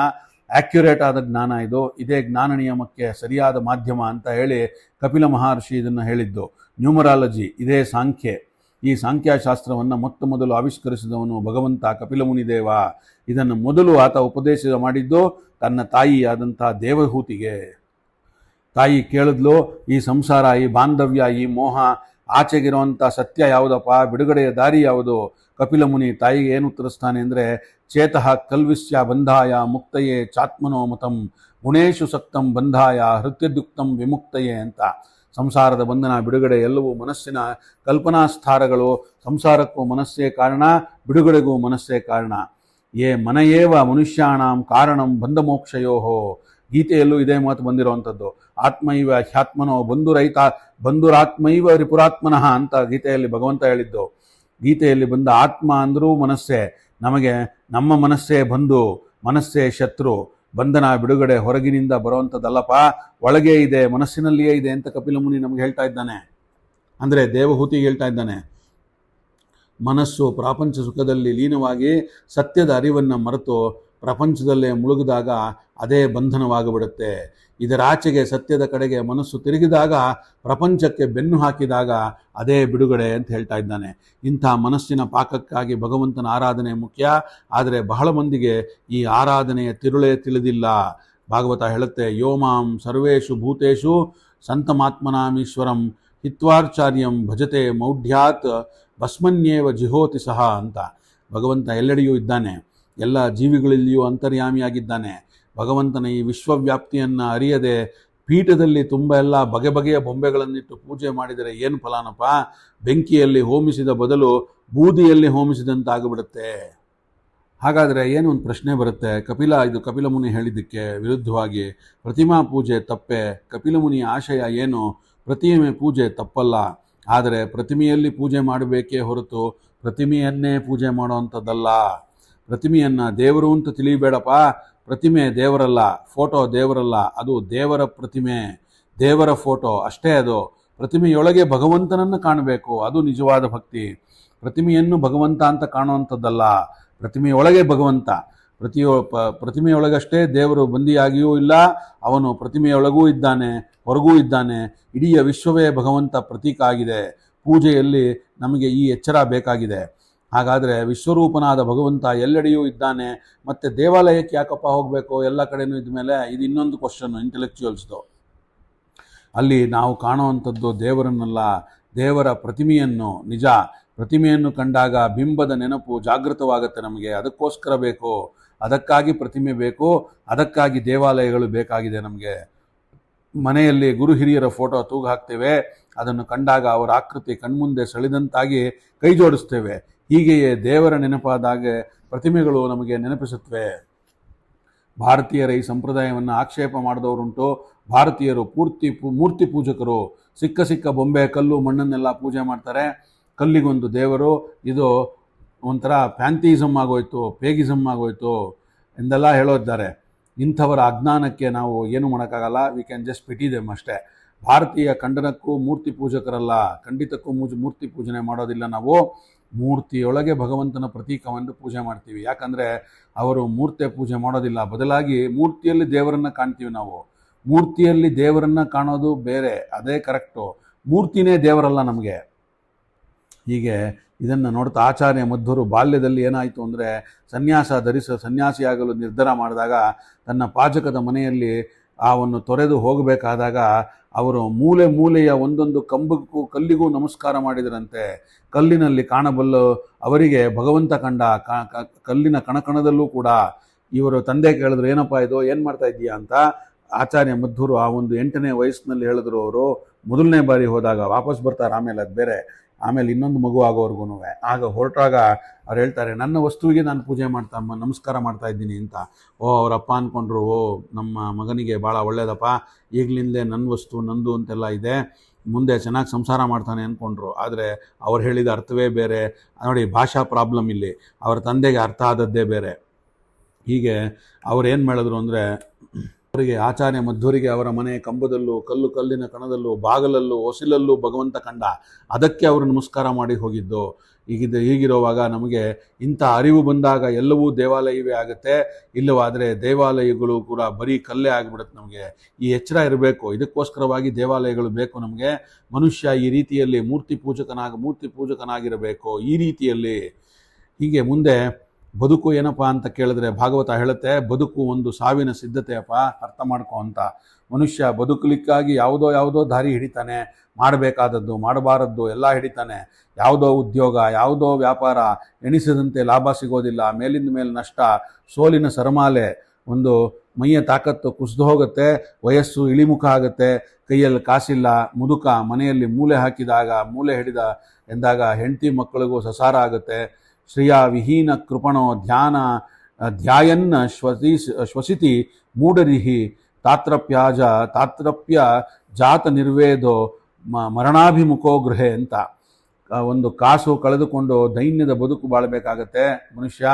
Speaker 1: ಆ್ಯಕ್ಯುರೇಟ್ ಆದ ಜ್ಞಾನ ಇದು. ಇದೇ ಜ್ಞಾನ ನಿಯಮಕ್ಕೆ ಸರಿಯಾದ ಮಾಧ್ಯಮ ಅಂತ ಹೇಳಿ ಕಪಿಲ ಮಹರ್ಷಿ ಇದನ್ನು ಹೇಳಿದ್ದು. ನ್ಯೂಮರಾಲಜಿ ಇದೇ ಸಾಂಖ್ಯೆ. ಈ ಸಂಖ್ಯಾಶಾಸ್ತ್ರವನ್ನು ಮೊದಲು ಆವಿಷ್ಕರಿಸಿದವನು ಭಗವಂತ ಕಪಿಲ ಮುನಿದೇವ. ಇದನ್ನು ಮೊದಲು ಆತ ಉಪದೇಶ ಮಾಡಿದ್ದು ತನ್ನ ತಾಯಿಯಾದಂಥ ದೇವಹೂತಿಗೆ. ತಾಯಿ ಕೇಳಿದ್ಲು, ಈ ಸಂಸಾರ, ಈ ಬಾಂಧವ್ಯ, ಈ ಮೋಹ, ಆಚೆಗಿರುವಂಥ ಸತ್ಯ ಯಾವುದಪ್ಪ, ಬಿಡುಗಡೆಯ ದಾರಿ ಯಾವುದು? ಕಪಿಲ ಮುನಿ ತಾಯಿಗೆ ಏನು ಉತ್ತರಿಸ್ತಾನೆ ಅಂದರೆ, ಚೇತಃ ಕಲ್ವಿಸ್ಯ ಬಂಧಾಯ ಮುಕ್ತಯೇ ಚಾತ್ಮನೋ ಮತಂ ಗುಣೇಶು ಸಕ್ತಂ ಬಂಧಾಯ ಹೃತ್ಯದುಕ್ತಂ ವಿಮುಕ್ತಯೇ ಅಂತ. ಸಂಸಾರದ ಬಂಧನ, ಬಿಡುಗಡೆ ಎಲ್ಲವೂ ಮನಸ್ಸಿನ ಕಲ್ಪನಾಸ್ಥಾರಗಳು. ಸಂಸಾರಕ್ಕೂ ಮನಸ್ಸೇ ಕಾರಣ, ಬಿಡುಗಡೆಗೂ ಮನಸ್ಸೇ ಕಾರಣ. ಮನಯೇವ ಮನುಷ್ಯಾಣಂ ಕಾರಣಂ ಬಂಧ ಮೋಕ್ಷಯೋಹೋ. ಗೀತೆಯಲ್ಲೂ ಇದೇ ಮಾತು ಬಂದಿರುವಂಥದ್ದು. ಆತ್ಮೈವ ಹ್ಯಾತ್ಮನೋ ಬಂಧುರಾತ್ಮೈವ ರಿಪುರಾತ್ಮನಃ ಅಂತ ಗೀತೆಯಲ್ಲಿ ಭಗವಂತ ಹೇಳಿದ್ದು. ಗೀತೆಯಲ್ಲಿ ಬಂದ ಆತ್ಮ ಅಂದರೂ ಮನಸ್ಸೇ. ನಮಗೆ ನಮ್ಮ ಮನಸ್ಸೇ ಬಂಧು, ಮನಸ್ಸೇ ಶತ್ರು. ಬಂಧನ ಬಿಡುಗಡೆ ಹೊರಗಿನಿಂದ ಬರುವಂಥದ್ದಲ್ಲಪ್ಪ, ಒಳಗೆ ಇದೆ, ಮನಸ್ಸಿನಲ್ಲಿಯೇ ಇದೆ ಅಂತ ಕಪಿಲ ಮುನಿ ನಮಗೆ ಹೇಳ್ತಾ ಇದ್ದಾನೆ. ಅಂದರೆ ದೇವಹೂತಿಗೆ ಹೇಳ್ತಾ ಇದ್ದಾನೆ. ಮನಸ್ಸು ಪ್ರಾಪಂಚ ಸುಖದಲ್ಲಿ ಲೀನವಾಗಿ ಸತ್ಯದ ಅರಿವನ್ನು ಮರೆತು ಪ್ರಪಂಚದಲ್ಲೇ ಮುಳುಗಿದಾಗ ಅದೇ ಬಂಧನವಾಗಿಬಿಡುತ್ತೆ. ಇದರಾಚೆಗೆ ಸತ್ಯದ ಕಡೆಗೆ ಮನಸ್ಸು ತಿರುಗಿದಾಗ, ಪ್ರಪಂಚಕ್ಕೆ ಬೆನ್ನು ಹಾಕಿದಾಗ ಅದೇ ಬಿಡುಗಡೆ ಅಂತ ಹೇಳ್ತಾ ಇದ್ದಾನೆ. ಇಂಥ ಮನಸ್ಸಿನ ಪಾಕಕ್ಕಾಗಿ ಭಗವಂತನ ಆರಾಧನೆ ಮುಖ್ಯ. ಆದರೆ ಬಹಳ ಮಂದಿಗೆ ಈ ಆರಾಧನೆಯ ತಿರುಳೇ ತಿಳಿದಿಲ್ಲ. ಭಾಗವತ ಹೇಳುತ್ತೆ, ಯೋಮಾಂ ಸರ್ವೇಷು ಭೂತೇಷು ಸಂತಮಾತ್ಮನಾಮೀಶ್ವರಂ ಹಿತ್ವಾರ್ಚಾರ್ಯಂ ಭಜತೆ ಮೌಢ್ಯಾತ್ ಭಸ್ಮನ್ಯೇವ ಜಿಹೋತಿ ಸಹ ಅಂತ. ಭಗವಂತ ಎಲ್ಲೆಡೆಯೂ ಇದ್ದಾನೆ, ಎಲ್ಲ ಜೀವಿಗಳಲ್ಲಿಯೂ ಅಂತರ್ಯಾಮಿಯಾಗಿದ್ದಾನೆ. ಭಗವಂತನ ಈ ವಿಶ್ವವ್ಯಾಪ್ತಿಯನ್ನು ಅರಿಯದೆ ಪೀಠದಲ್ಲಿ ತುಂಬ ಎಲ್ಲ ಬಗೆ ಬಗೆಯ ಬೊಂಬೆಗಳನ್ನಿಟ್ಟು ಪೂಜೆ ಮಾಡಿದರೆ ಏನು ಫಲಾನಪ್ಪ? ಬೆಂಕಿಯಲ್ಲಿ ಹೋಮಿಸಿದ ಬದಲು ಬೂದಿಯಲ್ಲಿ ಹೋಮಿಸಿದಂತಾಗಿಬಿಡುತ್ತೆ. ಹಾಗಾದರೆ ಏನು ಒಂದು ಪ್ರಶ್ನೆ ಬರುತ್ತೆ, ಇದು ಕಪಿಲ ಮುನಿ ಹೇಳಿದ್ದಕ್ಕೆ ವಿರುದ್ಧವಾಗಿ ಪ್ರತಿಮಾ ಪೂಜೆ ತಪ್ಪೆ? ಕಪಿಲ ಮುನಿಯ ಆಶಯ ಏನು? ಪ್ರತಿಮೆ ಪೂಜೆ ತಪ್ಪಲ್ಲ, ಆದರೆ ಪ್ರತಿಮೆಯಲ್ಲಿ ಪೂಜೆ ಮಾಡಬೇಕೇ ಹೊರತು ಪ್ರತಿಮೆಯನ್ನೇ ಪೂಜೆ ಮಾಡುವಂಥದ್ದಲ್ಲ. ಪ್ರತಿಮೆಯನ್ನು ದೇವರು ಅಂತ ತಿಳಿಬೇಡಪ್ಪ, ಪ್ರತಿಮೆ ದೇವರಲ್ಲ, ಫೋಟೋ ದೇವರಲ್ಲ, ಅದು ದೇವರ ಪ್ರತಿಮೆ, ದೇವರ ಫೋಟೋ ಅಷ್ಟೇ. ಅದು ಪ್ರತಿಮೆಯೊಳಗೆ ಭಗವಂತನನ್ನು ಕಾಣಬೇಕು, ಅದು ನಿಜವಾದ ಭಕ್ತಿ. ಪ್ರತಿಮೆಯನ್ನು ಭಗವಂತ ಅಂತ ಕಾಣುವಂಥದ್ದಲ್ಲ, ಪ್ರತಿಮೆಯೊಳಗೆ ಭಗವಂತ. ಪ್ರತಿಮೆಯೊಳಗಷ್ಟೇ ದೇವರು ಬಂದಿಯಾಗಿಯೂ ಇಲ್ಲ, ಅವನು ಪ್ರತಿಮೆಯೊಳಗೂ ಇದ್ದಾನೆ, ಹೊರಗೂ ಇದ್ದಾನೆ. ಇಡೀ ವಿಶ್ವವೇ ಭಗವಂತ ಪ್ರತೀಕ ಆಗಿದೆ. ಪೂಜೆಯಲ್ಲಿ ನಮಗೆ ಈ ಎಚ್ಚರ ಬೇಕಾಗಿದೆ. ಹಾಗಾದರೆ ವಿಶ್ವರೂಪನಾದ ಭಗವಂತ ಎಲ್ಲೆಡೆಯೂ ಇದ್ದಾನೆ, ಮತ್ತು ದೇವಾಲಯಕ್ಕೆ ಯಾಕಪ್ಪ ಹೋಗಬೇಕು, ಎಲ್ಲ ಕಡೆನೂ ಇದ್ಮೇಲೆ? ಇದು ಇನ್ನೊಂದು ಕ್ವಶನ್ ಇಂಟೆಲೆಕ್ಚುಯಲ್ಸ್ದು. ಅಲ್ಲಿ ನಾವು ಕಾಣುವಂಥದ್ದು ದೇವರನ್ನಲ್ಲ, ದೇವರ ಪ್ರತಿಮೆಯನ್ನು. ನಿಜ, ಪ್ರತಿಮೆಯನ್ನು ಕಂಡಾಗ ಬಿಂಬದ ನೆನಪು ಜಾಗೃತವಾಗುತ್ತೆ ನಮಗೆ. ಅದಕ್ಕೋಸ್ಕರ ಬೇಕು, ಅದಕ್ಕಾಗಿ ಪ್ರತಿಮೆ ಬೇಕು, ಅದಕ್ಕಾಗಿ ದೇವಾಲಯಗಳು ಬೇಕಾಗಿದೆ ನಮಗೆ. ಮನೆಯಲ್ಲಿ ಗುರು ಹಿರಿಯರ ಫೋಟೋ ತೂಗು ಹಾಕ್ತೇವೆ, ಅದನ್ನು ಕಂಡಾಗ ಅವರ ಆಕೃತಿ ಕಣ್ಮುಂದೆ ಸೆಳೆದಂತಾಗಿ ಕೈ ಜೋಡಿಸ್ತೇವೆ. ಹೀಗೆಯೇ ದೇವರ ನೆನಪಾದಾಗ ಪ್ರತಿಮೆಗಳು ನಮಗೆ ನೆನಪಿಸುತ್ತವೆ. ಭಾರತೀಯರ ಈ ಸಂಪ್ರದಾಯವನ್ನು ಆಕ್ಷೇಪ ಮಾಡಿದವರುಂಟು. ಭಾರತೀಯರು ಮೂರ್ತಿ ಪೂಜಕರು. ಸಿಕ್ಕ ಬೊಂಬೆ, ಕಲ್ಲು, ಮಣ್ಣನ್ನೆಲ್ಲ ಪೂಜೆ ಮಾಡ್ತಾರೆ. ಕಲ್ಲಿಗೊಂದು ದೇವರು. ಇದು ಒಂಥರ ಪ್ಯಾಂಥಿಸಮ್ ಆಗೋಯ್ತು, ಪೇಗಿಸಮ್ ಆಗೋಯ್ತು ಎಂದೆಲ್ಲ ಹೇಳೋದಿದ್ದಾರೆ. ಇಂಥವರ ಅಜ್ಞಾನಕ್ಕೆ ನಾವು ಏನು ಮಾಡೋಕ್ಕಾಗಲ್ಲ. We can just pity them ಅಷ್ಟೇ. ಭಾರತೀಯ ಖಂಡನಕ್ಕೂ ಮೂರ್ತಿ ಪೂಜಕರಲ್ಲ, ಖಂಡಿತಕ್ಕೂ ಮೂರ್ತಿ ಪೂಜನೆ ಮಾಡೋದಿಲ್ಲ. ನಾವು ಮೂರ್ತಿಯೊಳಗೆ ಭಗವಂತನ ಪ್ರತೀಕವನ್ನು ಪೂಜೆ ಮಾಡ್ತೀವಿ. ಯಾಕಂದರೆ ಅವರು ಮೂರ್ತಿ ಪೂಜೆ ಮಾಡೋದಿಲ್ಲ, ಬದಲಾಗಿ ಮೂರ್ತಿಯಲ್ಲಿ ದೇವರನ್ನು ಕಾಣ್ತೀವಿ ನಾವು. ಮೂರ್ತಿಯಲ್ಲಿ ದೇವರನ್ನು ಕಾಣೋದು ಬೇರೆ, ಅದೇ ಕರೆಕ್ಟು. ಮೂರ್ತಿನೇ ದೇವರಲ್ಲ ನಮಗೆ. ಹೀಗೆ ಇದನ್ನು ನೋಡ್ತಾ ಆಚಾರ್ಯ ಮಧ್ವರು ಬಾಲ್ಯದಲ್ಲಿ ಏನಾಯಿತು ಅಂದರೆ, ಸನ್ಯಾಸಿಯಾಗಲು ನಿರ್ಧಾರ ಮಾಡಿದಾಗ ತನ್ನ ಪಾಚಕದ ಮನೆಯಲ್ಲಿ ಅವನ್ನು ತೊರೆದು ಹೋಗಬೇಕಾದಾಗ ಅವರು ಮೂಲೆಯ ಒಂದೊಂದು ಕಂಬಕ್ಕೂ ಕಲ್ಲಿಗೂ ನಮಸ್ಕಾರ ಮಾಡಿದರಂತೆ. ಕಲ್ಲಿನಲ್ಲಿ ಕಾಣಬಲ್ಲ ಅವರಿಗೆ ಭಗವಂತ ಕಂಡ, ಕಲ್ಲಿನ ಕಣಕಣದಲ್ಲೂ ಕೂಡ. ಇವರು ತಂದೆ ಕೇಳಿದ್ರು, ಏನಪ್ಪ ಇದು, ಏನು ಮಾಡ್ತಾ ಇದ್ದೀಯಾ ಅಂತ. ಆಚಾರ್ಯ ಮಧ್ವರು ಆ ಒಂದು 8ನೇ ವಯಸ್ಸಿನಲ್ಲಿ ಹೇಳಿದ್ರು. ಅವರು ಮೊದಲನೇ ಬಾರಿ ಹೋದಾಗ, ವಾಪಸ್ ಬರ್ತಾರೆ ಆಮೇಲೆ, ಅದು ಬೇರೆ, ಆಮೇಲೆ ಇನ್ನೊಂದು ಮಗು ಆಗೋವರೆಗೂ. ಆಗ ಹೊರಟಾಗ ಅವ್ರು ಹೇಳ್ತಾರೆ, ನನ್ನ ವಸ್ತುವಿಗೆ ನಾನು ಪೂಜೆ ನಮಸ್ಕಾರ ಮಾಡ್ತಾ ಇದ್ದೀನಿ ಅಂತ. ಅವರಪ್ಪ ಅಂದ್ಕೊಂಡ್ರು, ನಮ್ಮ ಮಗನಿಗೆ ಭಾಳ ಒಳ್ಳೇದಪ್ಪ, ಈಗಲಿಂದಲೇ ನನ್ನ ವಸ್ತು ನಂದು ಅಂತೆಲ್ಲ ಇದೆ, ಮುಂದೆ ಚೆನ್ನಾಗಿ ಸಂಸಾರ ಮಾಡ್ತಾನೆ ಅಂದ್ಕೊಂಡ್ರು. ಆದರೆ ಅವ್ರು ಹೇಳಿದ ಅರ್ಥವೇ ಬೇರೆ. ನೋಡಿ, ಭಾಷಾ ಪ್ರಾಬ್ಲಮ್ ಇಲ್ಲಿ. ಅವರ ತಂದೆಗೆ ಅರ್ಥ ಆದದ್ದೇ ಬೇರೆ. ಹೀಗೆ ಅವ್ರೇನು ಮಾಡಿದ್ರು ಅಂದರೆ, ಅವರಿಗೆ ಆಚಾರ್ಯ ಮಧ್ವರಿಗೆ ಅವರ ಮನೆ ಕಂಬದಲ್ಲೂ, ಕಲ್ಲಿನ ಕಣದಲ್ಲೂ, ಬಾಗಲಲ್ಲೂ, ಹೊಸಿಲಲ್ಲೂ ಭಗವಂತ ಕಂಡ. ಅದಕ್ಕೆ ಅವರು ನಮಸ್ಕಾರ ಮಾಡಿ ಹೋಗಿದ್ದು. ಹೀಗಿರುವಾಗ ನಮಗೆ ಇಂಥ ಅರಿವು ಬಂದಾಗ ಎಲ್ಲವೂ ದೇವಾಲಯವೇ ಆಗುತ್ತೆ. ಇಲ್ಲವಾದರೆ ದೇವಾಲಯಗಳು ಕೂಡ ಬರೀ ಕಲ್ಲೇ ಆಗಿಬಿಡುತ್ತೆ. ನಮಗೆ ಈ ಎಚ್ಚರ ಇರಬೇಕು. ಇದಕ್ಕೋಸ್ಕರವಾಗಿ ದೇವಾಲಯಗಳು ಬೇಕು ನಮಗೆ. ಮನುಷ್ಯ ಈ ರೀತಿಯಲ್ಲಿ ಮೂರ್ತಿ ಪೂಜಕನಾಗಿರಬೇಕು, ಈ ರೀತಿಯಲ್ಲಿ. ಹೀಗೆ ಮುಂದೆ ಬದುಕು ಏನಪ್ಪ ಅಂತ ಕೇಳಿದ್ರೆ, ಭಾಗವತ ಹೇಳುತ್ತೆ, ಬದುಕು ಒಂದು ಸಾವಿನ ಸಿದ್ಧತೆಯಪ್ಪ, ಅರ್ಥ ಮಾಡ್ಕೊ ಅಂತ. ಮನುಷ್ಯ ಬದುಕಲಿಕ್ಕಾಗಿ ಯಾವುದೋ ದಾರಿ ಹಿಡಿತಾನೆ. ಮಾಡಬೇಕಾದದ್ದು, ಮಾಡಬಾರದ್ದು ಎಲ್ಲ ಹಿಡಿತಾನೆ. ಯಾವುದೋ ಉದ್ಯೋಗ, ಯಾವುದೋ ವ್ಯಾಪಾರ, ಎಣಿಸಿದಂತೆ ಲಾಭ ಸಿಗೋದಿಲ್ಲ, ಮೇಲಿಂದ ಮೇಲೆ ನಷ್ಟ, ಸೋಲಿನ ಸರಮಾಲೆ, ಒಂದು ಮೈಯ ತಾಕತ್ತು ಕುಸಿದು ಹೋಗುತ್ತೆ, ವಯಸ್ಸು ಇಳಿಮುಖ ಆಗುತ್ತೆ, ಕೈಯಲ್ಲಿ ಕಾಸಿಲ್ಲ, ಮುದುಕ, ಮನೆಯಲ್ಲಿ ಮೂಲೆ ಹಿಡಿದ ಎಂದಾಗ ಹೆಂಡತಿ ಮಕ್ಕಳಿಗೂ ಸಸಾರ ಆಗುತ್ತೆ. ಶ್ರಿಯ ವಿಹೀನ ಕೃಪಣೋ ಧ್ಯಾಯನ್ನ ಶ್ವಸಿತಿ ಮೂಢರಿಹಿ ತಾತ್ರಪ್ಯ ಜಾತ ನಿರ್ವೇದೋ ಮರಣಾಭಿಮುಖೋ ಗೃಹೆ ಅಂತ. ಒಂದು ಕಾಸು ಕಳೆದುಕೊಂಡು ದೈನ್ಯದ ಬದುಕು ಬಾಳಬೇಕಾಗತ್ತೆ ಮನುಷ್ಯ.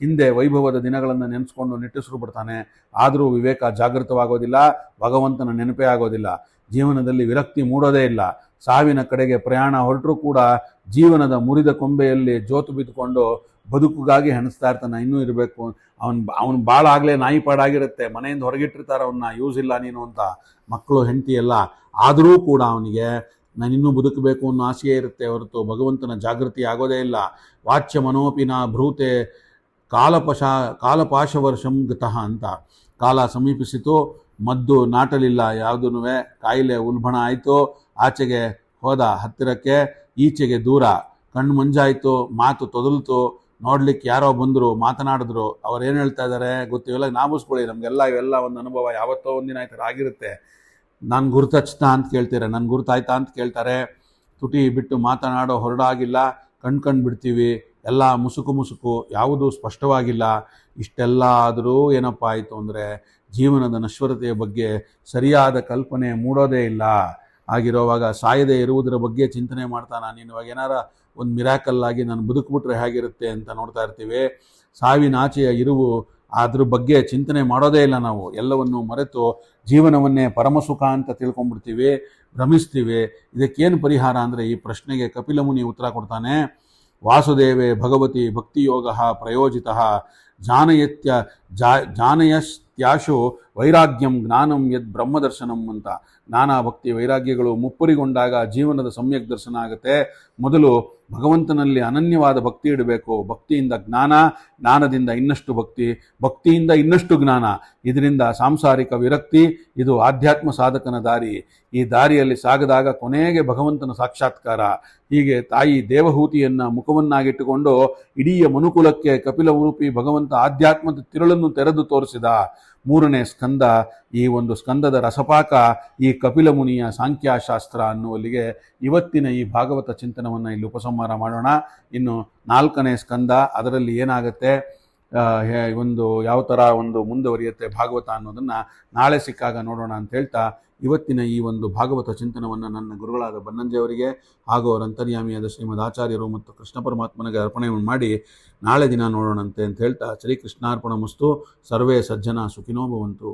Speaker 1: ಹಿಂದೆ ವೈಭವದ ದಿನಗಳನ್ನು ನೆನೆಸ್ಕೊಂಡು ನಿಟ್ಟುಸಿರು ಬಿಡ್ತಾನೆ. ಆದರೂ ವಿವೇಕ ಜಾಗೃತವಾಗೋದಿಲ್ಲ, ಭಗವಂತನ ನೆನಪೇ ಆಗೋದಿಲ್ಲ. ಜೀವನದಲ್ಲಿ ವಿರಕ್ತಿ ಮೂಡೋದೇ ಇಲ್ಲ. ಸಾವಿನ ಕಡೆಗೆ ಪ್ರಯಾಣ ಹೊರಟರೂ ಕೂಡ ಜೀವನದ ಮುರಿದ ಕೊಂಬೆಯಲ್ಲಿ ಜೋತು ಬಿದ್ದುಕೊಂಡು ಬದುಕುಗಾಗಿ ಹೆಣಸ್ತಾ ಇರ್ತಾನೆ. ಇನ್ನೂ ಇರಬೇಕು, ಅವನು ಭಾಳ ಆಗಲೇ ನಾಯಿಪಾಡಾಗಿರುತ್ತೆ. ಮನೆಯಿಂದ ಹೊರಗಿಟ್ಟಿರ್ತಾರೆ ಅವನ್ನ, ಯೂಸ್ ಇಲ್ಲ ನೀನು ಅಂತ, ಮಕ್ಕಳು ಹೆಂಡತಿ ಎಲ್ಲ. ಆದರೂ ಕೂಡ ಅವನಿಗೆ ನಾನಿನ್ನೂ ಬದುಕಬೇಕು ಅನ್ನೋ ಆಸೆಯೇ ಇರುತ್ತೆ ಹೊರತು ಭಗವಂತನ ಜಾಗೃತಿ ಆಗೋದೇ ಇಲ್ಲ. ವಾಚ್ಯ ಮನೋಪಿನ ಭ್ರೂತೆ ಕಾಲಪಾಶವರ್ಷಂ ಗತಃ ಅಂತ. ಕಾಲ ಸಮೀಪಿಸಿತು, ಮದ್ದು ನಾಟಲಿಲ್ಲ, ಯಾವುದೂ ಕಾಯಿಲೆ ಉಲ್ಬಣ ಆಯಿತು. ಆಚೆಗೆ ಹೋದ ಹತ್ತಿರಕ್ಕೆ, ಈಚೆಗೆ ದೂರ. ಕಣ್ಣು ಮಂಜಾಯಿತು, ಮಾತು ತೊದಲ್ತು. ನೋಡ್ಲಿಕ್ಕೆ ಯಾರೋ ಬಂದರು, ಮಾತನಾಡಿದ್ರು. ಅವ್ರು ಏನು ಹೇಳ್ತಾ ಇದ್ದಾರೆ ಗೊತ್ತಿಲ್ಲ, ನಾಮಿಸ್ಕೊಳ್ಳಿ. ನಮಗೆಲ್ಲ ಇವೆಲ್ಲ ಒಂದು ಅನುಭವ ಯಾವತ್ತೋ ಒಂದಿನ ಆಯ್ತಾರೆ ಆಗಿರುತ್ತೆ. ನಾನು ಗುರುತಚ್ತಾ ಅಂತ ಕೇಳ್ತೀರ, ನನ್ನ ಗುರುತಾಯ್ತಾ ಅಂತ ಕೇಳ್ತಾರೆ. ತುಟಿ ಬಿಟ್ಟು ಮಾತನಾಡೋ ಹೊರಡಾಗಿಲ್ಲ, ಕಣ್ಕಂಡು ಬಿಡ್ತೀವಿ. ಎಲ್ಲ ಮುಸುಕು, ಯಾವುದೂ ಸ್ಪಷ್ಟವಾಗಿಲ್ಲ. ಇಷ್ಟೆಲ್ಲ ಆದರೂ ಏನಪ್ಪ ಆಯಿತು ಅಂದರೆ, ಜೀವನದ ನಶ್ವರತೆಯ ಬಗ್ಗೆ ಸರಿಯಾದ ಕಲ್ಪನೆ ಮೂಡೋದೇ ಇಲ್ಲ. ಆಗಿರೋವಾಗ ಸಾಯದೇ ಇರುವುದರ ಬಗ್ಗೆ ಚಿಂತನೆ ಮಾಡ್ತಾನೆ. ನೀನು ಇವಾಗ ಏನಾರ ಒಂದು ಮಿರಾಕಲ್ಲಾಗಿ ನಾನು ಬದುಕ್ಬಿಟ್ರೆ ಹೇಗಿರುತ್ತೆ ಅಂತ ನೋಡ್ತಾ ಇರ್ತೀವಿ. ಸಾವಿನಾಚೆಯ ಇರುವು ಅದ್ರ ಬಗ್ಗೆ ಚಿಂತನೆ ಮಾಡೋದೇ ಇಲ್ಲ ನಾವು. ಎಲ್ಲವನ್ನು ಮರೆತು ಜೀವನವನ್ನೇ ಪರಮಸುಖ ಅಂತ ತಿಳ್ಕೊಂಡ್ಬಿಡ್ತೀವಿ, ಭ್ರಮಿಸ್ತೀವಿ. ಇದಕ್ಕೇನು ಪರಿಹಾರ ಅಂದರೆ ಈ ಪ್ರಶ್ನೆಗೆ ಕಪಿಲ ಮುನಿ ಉತ್ತರ ಕೊಡ್ತಾನೆ. ವಾಸುದೇವೇ ಭಗವತಿ ಭಕ್ತಿಯೋಗ ಪ್ರಯೋಜಿತ ಜಾನಯಸ್ತ್ಯಾಶು ವೈರಾಗ್ಯಂ ಜ್ಞಾನಂ ಯದ್ ಬ್ರಹ್ಮದರ್ಶನಂ ಅಂತ. ಜ್ಞಾನ ಭಕ್ತಿ ವೈರಾಗ್ಯಗಳು ಮುಪ್ಪುರಿಗೊಂಡಾಗ ಜೀವನದ ಸಮ್ಯಕ್ ದರ್ಶನ ಆಗುತ್ತೆ. ಮೊದಲು ಭಗವಂತನಲ್ಲಿ ಅನನ್ಯವಾದ ಭಕ್ತಿ ಇಡಬೇಕು. ಭಕ್ತಿಯಿಂದ ಜ್ಞಾನ, ಜ್ಞಾನದಿಂದ ಇನ್ನಷ್ಟು ಭಕ್ತಿ, ಭಕ್ತಿಯಿಂದ ಇನ್ನಷ್ಟು ಜ್ಞಾನ. ಇದರಿಂದ ಸಾಂಸಾರಿಕ ವಿರಕ್ತಿ. ಇದು ಆಧ್ಯಾತ್ಮ ಸಾಧಕನ ದಾರಿ. ಈ ದಾರಿಯಲ್ಲಿ ಸಾಗದಾಗ ಕೊನೆಗೆ ಭಗವಂತನ ಸಾಕ್ಷಾತ್ಕಾರ. ಹೀಗೆ ತಾಯಿ ದೇವಹೂತಿಯನ್ನು ಮುಖವನ್ನಾಗಿಟ್ಟುಕೊಂಡು ಇಡೀ ಮನುಕುಲಕ್ಕೆ ಕಪಿಲರೂಪಿ ಭಗವಂತ ಆಧ್ಯಾತ್ಮದ ತಿರುಳನ್ನು ತೆರೆದು ತೋರಿಸಿದ. 3ನೇ ಸ್ಕಂದ. ಈ ಒಂದು ಸ್ಕಂದದ ರಸಪಾಕ ಈ ಕಪಿಲ ಮುನಿಯ ಸಾಂಖ್ಯಶಾಸ್ತ್ರ ಅನ್ನುವಲ್ಲಿಗೆ ಇವತ್ತಿನ ಈ ಭಾಗವತ ಚಿಂತನವನ್ನು ಇಲ್ಲಿ ಉಪಸಂಹಾರ ಮಾಡೋಣ. ಇನ್ನು 4ನೇ ಸ್ಕಂದ, ಅದರಲ್ಲಿ ಏನಾಗುತ್ತೆ, ಒಂದು ಯಾವ ಥರ ಒಂದು ಮುಂದುವರಿಯುತ್ತೆ ಭಾಗವತ ಅನ್ನೋದನ್ನು ನಾಳೆ ಸಿಕ್ಕಾಗ ನೋಡೋಣ ಅಂತ ಹೇಳ್ತಾ, ಇವತ್ತಿನ ಈ ಒಂದು ಭಾಗವತ ಚಿಂತನವನ್ನು ನನ್ನ ಗುರುಗಳಾದ ಬನ್ನಂಜೆಯವರಿಗೆ ಹಾಗೂ ಅವರ ಅಂತರ್ಯಾಮಿಯಾದ ಶ್ರೀಮದ್ ಆಚಾರ್ಯರು ಮತ್ತು ಕೃಷ್ಣ ಪರಮಾತ್ಮನಿಗೆ ಅರ್ಪಣೆಯನ್ನು ಮಾಡಿ ನಾಳೆ ದಿನ ನೋಡೋಣಂತೆ ಅಂತ ಹೇಳ್ತಾ, ಶ್ರೀ ಕೃಷ್ಣಾರ್ಪಣಮಸ್ತು. ಸರ್ವೇ ಸಜ್ಜನ ಸುಖಿನೋ ಭವಂತು.